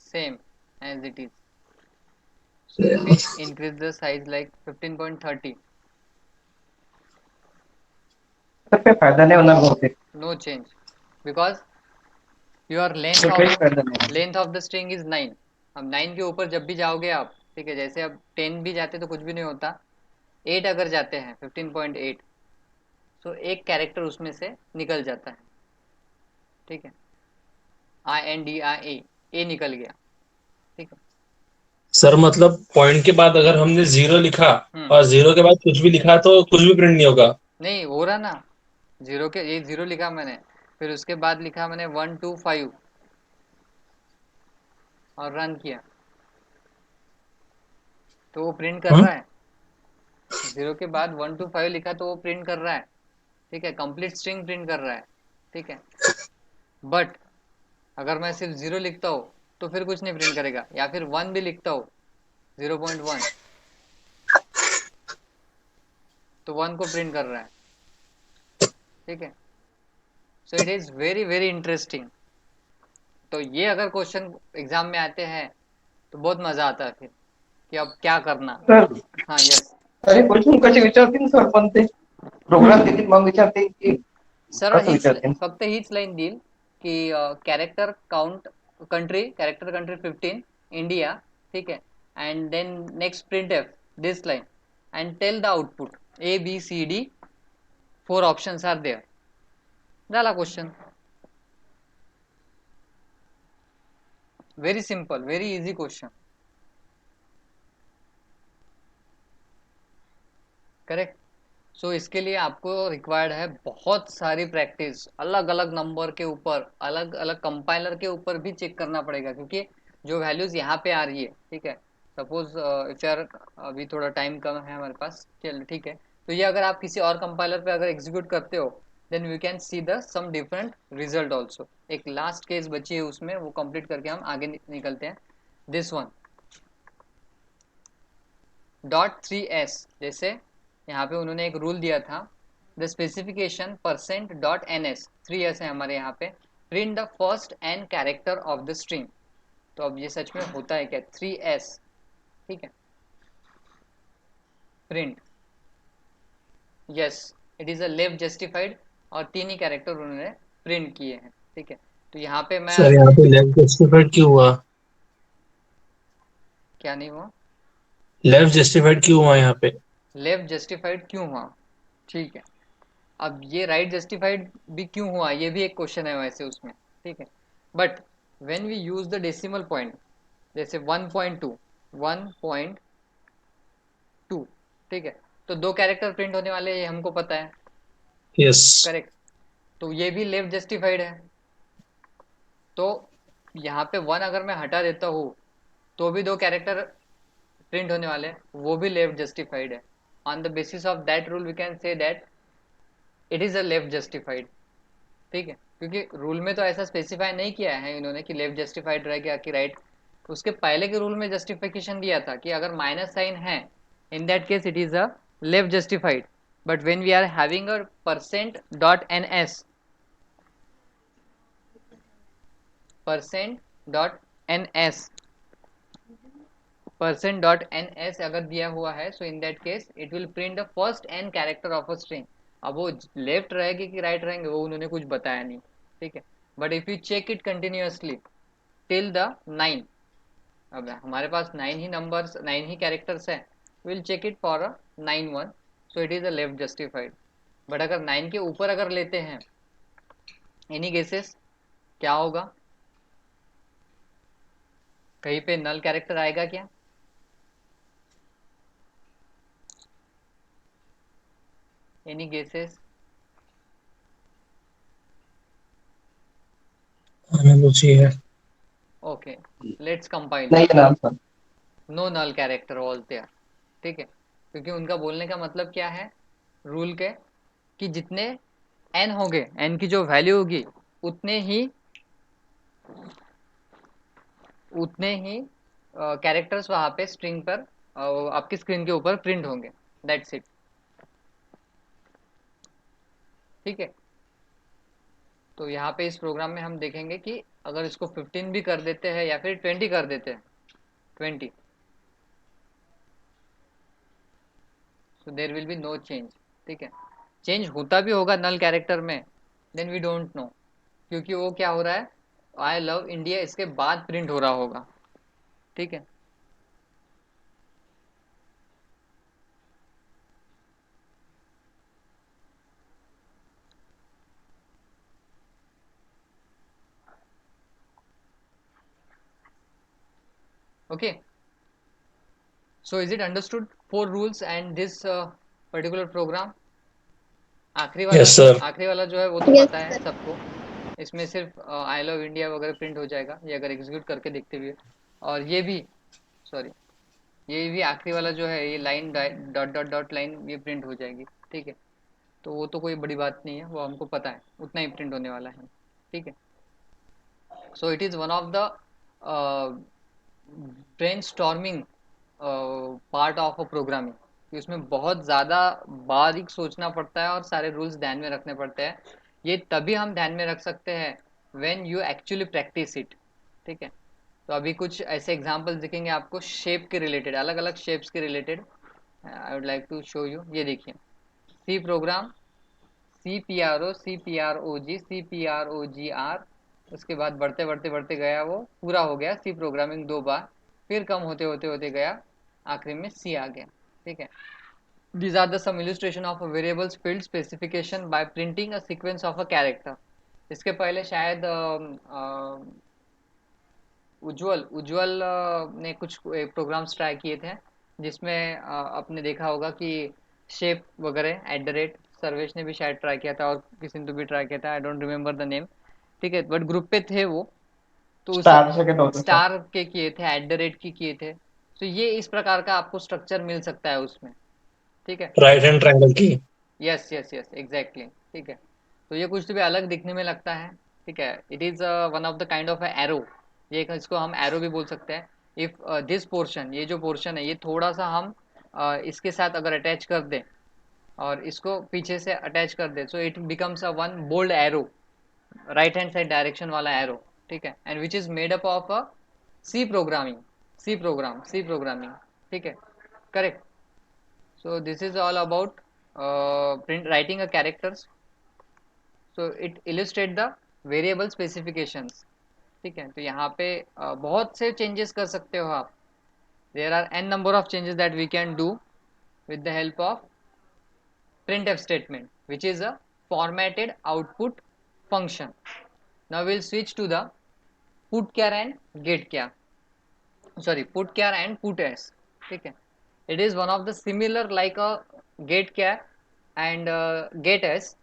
same as it is. So if we increase the size like 15.30, तो कोई फायदा नहीं होना बहुतेक। no change because your length तो कोई फायदा नहीं। length of the string is 9। अब 9 के ऊपर जब भी जाओगे आप, ठीक है, जैसे अब 10 भी जाते तो कुछ भी नहीं होता, 8 अगर जाते हैं 15.8, तो एक कैरेक्टर उसमें से निकल जाता है। ठीक है, INDIA निकल गया। ठीक है, सर मतलब पॉइंट के बाद अगर हमने 0 लिखा और 0 के बाद कुछ भी लिखा तो कुछ भी प्रिंट नहीं होगा। नहीं हो रहा ना, 0 के ये 0 लिखा मैंने, फिर उसके बाद लिखा मैंने 1 2 5 और रन किया तो वो प्रिंट कर रहा है। 0 के बाद 1 2 5 लिखा तो वो प्रिंट कर रहा है। ठीक है, कंप्लीट स्ट्रिंग प्रिंट कर रहा है। ठीक है, बट अगर मैं सिर्फ 0 लिखता हूँ तो फिर कुछ नहीं प्रिंट करेगा, या फिर 1 भी लिखता हूँ 0.1 तो 1 को प्रिंट कर रहा है। ठीक है, सो it is very very interesting. तो ये अगर क्वेश्चन एग्जाम में आते हैं तो बहुत मजा आता है फिर कि अब क्या करना। सर हाँ यस अरे क्वेश्चन कसे विचारतील सर, पण ते प्रोग्राम देतील मग विचारतील की सरळ कसं हीच, विचारतील? फक्त हीच लाईन देईल की character count character country 15 India. ठीक आहे, and then next print f this line and tell the output ABCD 4 options are there. झाला question, very simple very easy question. Correct. So इसके लिए आपको रिक्वायर्ड है बहुत सारी प्रैक्टिस, अलग अलग नंबर के ऊपर, अलग अलग कंपाइलर के ऊपर भी चेक करना पड़ेगा, क्योंकि जो वैल्यूज यहाँ पे आ रही है, ठीक है, सपोज इफ यार अभी थोड़ा टाइम कम है हमारे पास, चलो ठीक है, तो ये अगर आप किसी और कंपाइलर पे अगर एग्जीक्यूट करते हो then we can see the some different result also. एक last case बची है उसमें, वो complete करके हम आगे निकलते हैं. This one .3s, जैसे यहाँ पे उन्होंने एक रूल दिया था, द स्पेसिफिकेशन %.ns 3s है हमारे यहाँ पे, print the first n character of the string. तो अब ये सच में होता है क्या? 3s, ठीक है, print, yes it is a left justified, और 3 ही कैरेक्टर उन्होंने प्रिंट किए हैं, ठीक है. तो यहाँ पे मैं सर यहाँ पे लेफ्ट जस्टिफाइड क्यों हुआ? क्या नहीं हुआ? लेफ्ट जस्टिफाइड क्यों हुआ यहाँ पे? लेफ्ट जस्टिफाइड क्यों हुआ? ठीक है, अब ये राइट जस्टिफाइड भी क्यों हुआ, ये भी एक क्वेश्चन है वैसे उसमें, ठीक है. But when we use the decimal point, जैसे 1.2 1.2, ठीक है, तो 2 कैरेक्टर प्रिंट होने वाले, ये हमको पता है, यस. करेक्ट. तो ये भी लेफ्ट जस्टिफाइड है. तो यहाँ पे 1 अगर मैं हटा देता हूँ तो भी 2 कैरेक्टर प्रिंट होने वाले, वो भी लेफ्ट जस्टिफाइड है. On the basis of that rule we can say that it is a left justified, ठीक है, क्योंकि रूल में तो ऐसा स्पेसिफाई नहीं किया है इन्होंने कि लेफ्ट जस्टिफाइड रहेगा कि राइट. उसके पहले के रूल में जस्टिफिकेशन दिया था कि अगर माइनस साइन है, in that case it is a left justified. But when we are having a %.ns, %.ns अगर दिया हुआ है, so in that case it will print the first n character of a string. अब वो left रहेगी कि right रहेंगे वो उन्होंने कुछ बताया नहीं, ठीक है. But if you check it continuously till the 9, अब हमारे पास 9 ही नंबर्स, 9 ही कैरेक्टर्स है, will check it for a 9 1, so it is a left justified. But अगर 9 के ऊपर अगर लेते हैं, एनी गेसेस क्या होगा? कहीं पे नल कैरेक्टर आएगा क्या? Any guesses? आना तो चाहिए. Okay, let's compile. नहीं है नाम sir. No null character all there, ठीक है, क्योंकि उनका बोलने का मतलब क्या है रूल के, कि जितने n होंगे, n की जो वैल्यू होगी उतने ही कैरेक्टर्स वहां पे स्ट्रिंग पर आपकी स्क्रीन के ऊपर प्रिंट होंगे. दैट्स इट, ठीक है. तो यहाँ पे इस प्रोग्राम में हम देखेंगे कि अगर इसको 15 भी कर देते हैं या फिर 20 कर देते हैं, 20, so there will be no change, ठीक है. चेंज होता भी होगा नल कैरेक्टर में, देन वी डोंट नो, क्योंकि वो क्या हो रहा है, आई लव इंडिया इसके बाद प्रिंट हो रहा होगा, ठीक है. Okay, so is it understood 4 rules and this particular program? Yes sir. आखिरी वाला जो है वो तो Yes, पता है sir. सबको. इसमें सिर्फ आई लव इंडिया वगैरह प्रिंट हो जाएगा ये अगर एग्जीक्यूट करके देखते हुए, और ये भी, सॉरी, ये भी आखिरी वाला जो है, ये line dot dot dot line ये प्रिंट हो जाएगी, ठीक है. तो वो तो कोई बड़ी बात नहीं है, वो हमको पता है, उतना ही प्रिंट होने वाला है, ठीक है. So it is one of the brain storming part of a programming, कि उसमें बहुत ज़्यादा बारीक सोचना पड़ता है और सारे रूल्स ध्यान में रखने पड़ते हैं. ये तभी हम ध्यान में रख सकते हैं when you actually practice it, ठीक है. तो अभी कुछ ऐसे एग्जांपल्स दिखेंगे आपको शेप के रिलेटेड, अलग अलग शेप्स के रिलेटेड. I would like to show you. ये देखिए, सी प्रोग्राम, CPRO, उसके बाद बढ़ते बढ़ते बढ़ते गया, वो पूरा हो गया सी प्रोग्रामिंग 2 बार, फिर कम होते होते होते गया, आखिरी में सी आ गया, ठीक है. These are the some illustration of a variables field specification by printing a sequence of a character. इसके पहले शायद उज्जवल ने कुछ प्रोग्राम्स ट्राई किए थे, जिसमें आपने देखा होगा कि शेप वगैरह @ सर्वेश ने भी शायद ट्राई किया था, और किसी ने तो भी ट्राई किया था, I don't remember the name, ठीक है, बट ग्रुप पे थे वो. तो उस स्टार सेकंड होता सर. स्टार के किए थे, @ की किए थे. तो ये इस प्रकार का आपको स्ट्रक्चर मिल सकता है उसमें, ठीक है. राइट हैंड ट्रायंगल की. यस यस यस एग्जैक्टली, ठीक है. तो ये कुछ भी अलग दिखने में लगता है, ठीक है। It is one of the kind of arrow, ये इसको हम एरो भी बोल सकते हैं। इफ दिस पोर्शन, ये जो पोर्शन है ये थोड़ा सा हम इसके साथ अगर अटैच कर दें और इसको पीछे से अटैच कर दे, so it becomes a one bold arrow, right hand side direction वाला एरो, ठीक है। And which is made up of a C programming, C programming, ठीक है, correct. So this is all about print writing a characters. So it illustrate the variable specifications, ठीक है। तो यहाँ पे बहुत से चेंजेस कर सकते हो आप। There are an number of changes that we can do with the help of printf statement, which is a formatted output function. Now we'll switch to the putchar and getchar, sorry, putchar and puts, ठीक है। It is one of the similar like a getchar and getS,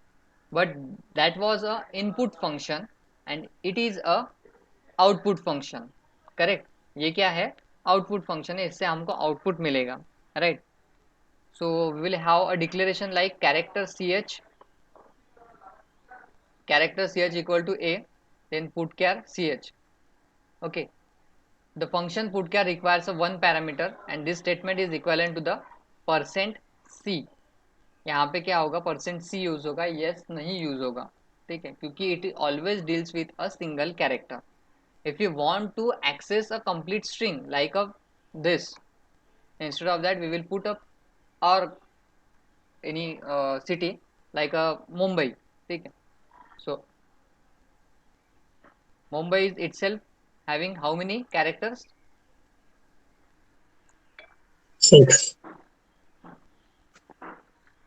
but that was a input function and it is a output function, correct। ये क्या है, output function है, इससे हमको output मिलेगा, right। So we will have a declaration like character ch equal to a, then putchar ch, okay। The function putchar requires a one parameter and this statement is equivalent to the percent %c। यहाँ पे क्या होगा, percent सी use होगा, yes नहीं use होगा, ठीक है, क्योंकि it always deals with a single character. if you want to access a complete string like a this, instead of that we will put up our any city like a Mumbai, ठीक है। So Mumbai is itself having how many characters? 6.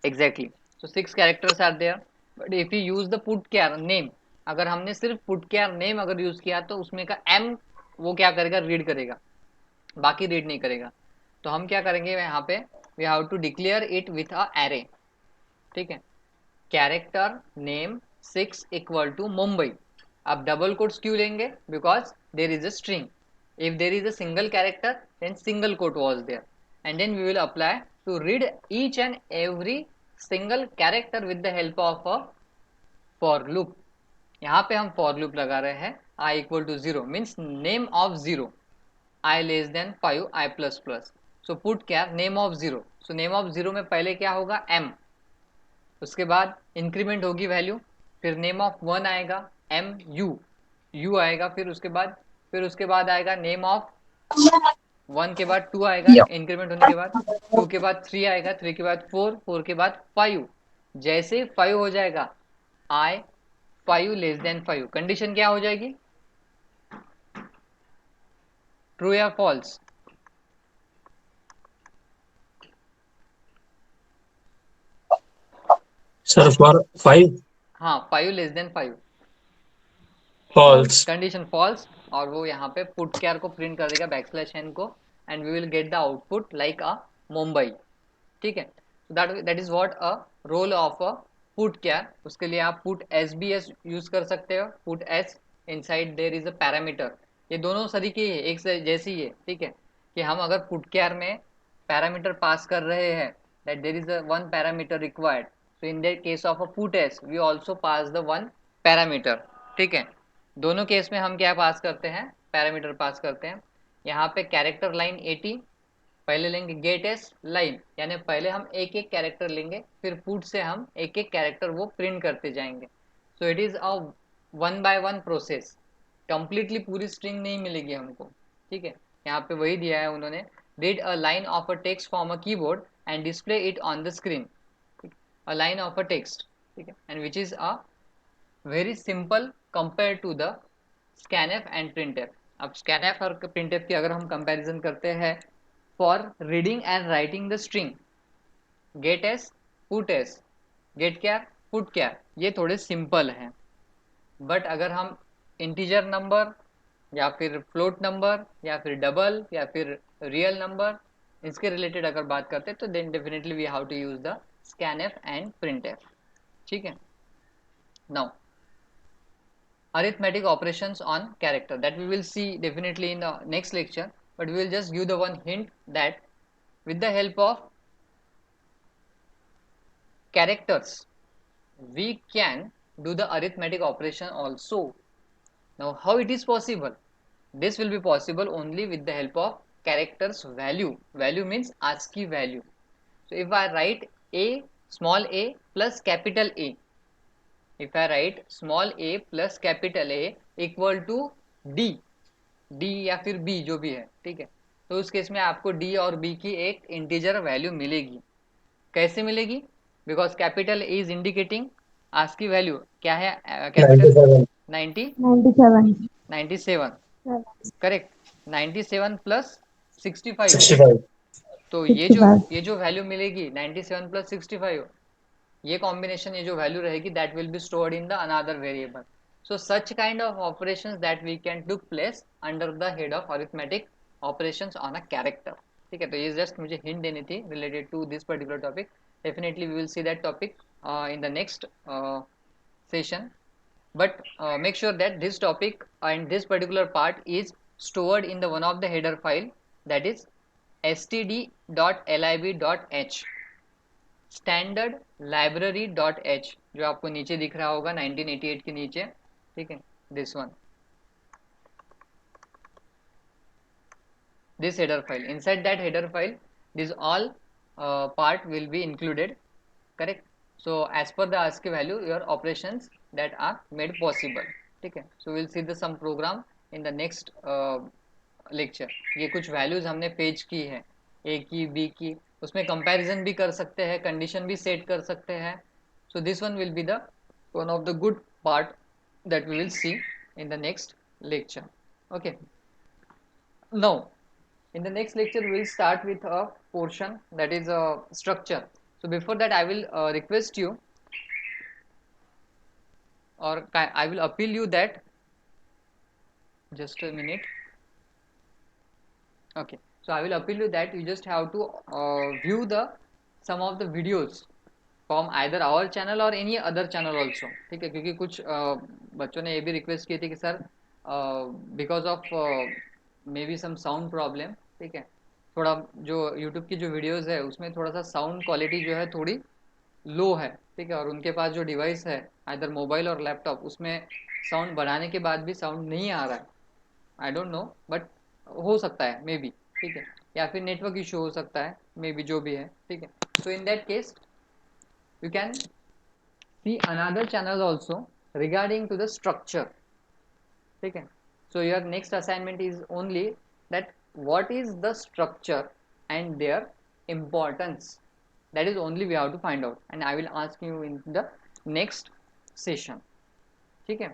Exactly. So 6 characters are there. But if you use the putchar name, अगर हमने सिर्फ putchar name अगर use किया तो उसमें का m वो क्या करेगा, रीड करेगा, बाकी रीड नहीं करेगा। तो हम क्या करेंगे यहाँ पे, we have to declare it with a array, ठीक है। Character name 6 equal to Mumbai. आप डबल कोट्स क्यों लेंगे, because there is a string. if there is a single character then single quote was there, and then we will apply to read each and every single character with the help of a for loop। यहाँ पे हम for loop लगा रहे हैं, I equal to 0 means name of 0, I less than 5, I plus plus। so put क्या, name of 0, so name of 0 में पहले क्या होगा m, उसके बाद इंक्रीमेंट होगी वैल्यू, फिर नेम ऑफ 1 आएगा एम यू आएगा, फिर उसके बाद आएगा नेम ऑफ 1 के बाद 2 आएगा इंक्रीमेंट होने के बाद, 2 के बाद 3 आएगा, 3 के बाद 4, 4 के बाद 5। जैसे ही 5 हो जाएगा आई 5 लेस देन 5, कंडीशन क्या हो जाएगी, ट्रू या फॉल्स। Sir, for 5, हाँ 5 less than 5, false. Condition false, और वो यहाँ पे पुट कैर को प्रिंट कर देगा बैकस्लैश एन को, and we will get the output like a Mumbai, ठीक है। That is what a role of a put char. उसके लिए आप put s b s use कर सकते हो, put s inside there is a parameter. ये दोनों तरीके है, एक से जैसी है, ठीक है, कि हम अगर पुट कैर में पैरामीटर पास कर रहे हैं, that there is a one parameter required, so in the case of a put s we also pass the one parameter, ठीक है। दोनों केस में हम क्या पास करते हैं, पैरामीटर पास करते हैं। यहाँ पे कैरेक्टर लाइन 80 पहले लेंगे, गेट एस लाइन यानी पहले हम एक एक कैरेक्टर लेंगे, फिर पुट से हम एक एक कैरेक्टर वो प्रिंट करते जाएंगे। सो it is a one by one process, completely पूरी स्ट्रिंग नहीं मिलेगी हमको, ठीक है। यहाँ पे वही दिया है उन्होंने, read a line of a text from a keyboard and display it on the screen, a line of a text, ठीक है, and which is a very simple compared to the scanf and printf। अब scanf और printf की अगर हम comparison करते हैं for reading and writing the string, get S put S, get क्या पुट क्या, ये थोड़े सिंपल हैं। बट अगर हम इंटीजर नंबर या फिर फ्लोट नंबर या फिर डबल या फिर रियल नंबर, इसके रिलेटेड अगर बात करते हैं तो then definitely we have to use the scanf and printf, ठीक है। now arithmetic operations on character that we will see definitely in the next lecture, but we will just give the one hint that with the help of characters we can do the arithmetic operation also. Now how it is possible? This will be possible only with the help of characters value. Value means ASCII value. So if I write a small a plus capital A, if I write small a plus capital A equal to D, D या फिर B जो भी है, ठीक है, तो उस case में आपको D और B की एक इंटीजर वैल्यू मिलेगी. कैसे मिलेगी? Because capital A is indicating ASCII value क्या है? कैपिटल 90 97. 97, करेक्ट. 97 प्लस 65. 65. तो ये 65. जो वैल्यू मिलेगी 97 प्लस 65, ये कॉम्बिनेशन, ये जो वैल्यू रहेगी that will be stored in the another variable. So such kind of operations that we can took place under the head of arithmetic operations on a character. ठीक है, तो ये just मुझे hint देनी थी related to this particular topic. Definitely we will see that topic in the next session. But make sure that this topic and this particular part is stored in the one of the header file, that is std.lib.h, standard library.h, जो आपको नीचे दिख रहा होगा 1988 के नीचे. ठीक है, this one, this header file. Inside that header file, this all part will be included, correct. So as per the ASCII value, your operations that are made possible. ठीक है, so we'll see the some program in the next lecture. ये कुछ values हमने page की है, a की, b की, उसमें comparison भी कर सकते हैं, condition भी set कर सकते हैं. So this one will be the one of the good part that we will see in the next lecture. Okay, now in the next lecture we will start with a portion that is a structure. So before that I will request you, or I will appeal you that, just a minute. Okay, so I will appeal you that you just have to view the some of the videos from either our channel or any other channel also. ठीक है, क्योंकि कुछ बच्चों ने ये भी request की थी कि sir because of may be some sound problem, ठीक है, थोड़ा जो यूट्यूब की जो वीडियोस है उसमें थोड़ा सा साउंड क्वालिटी जो है थोड़ी लो है, ठीक है, और उनके पास जो डिवाइस है आइदर मोबाइल और लैपटॉप, उसमें साउंड बढ़ाने के बाद भी साउंड नहीं आ रहा है. आई डोंट नो, बट हो सकता है मे बी, ठीक है, या फिर नेटवर्क इशू हो सकता है मे बी, जो भी है, ठीक है. So in that case you can see another channel also regarding to the structure. Okay, so your next assignment is only that what is the structure and their importance, that is only we have to find out, and I will ask you in the next session. Okay,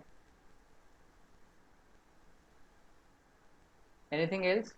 anything else?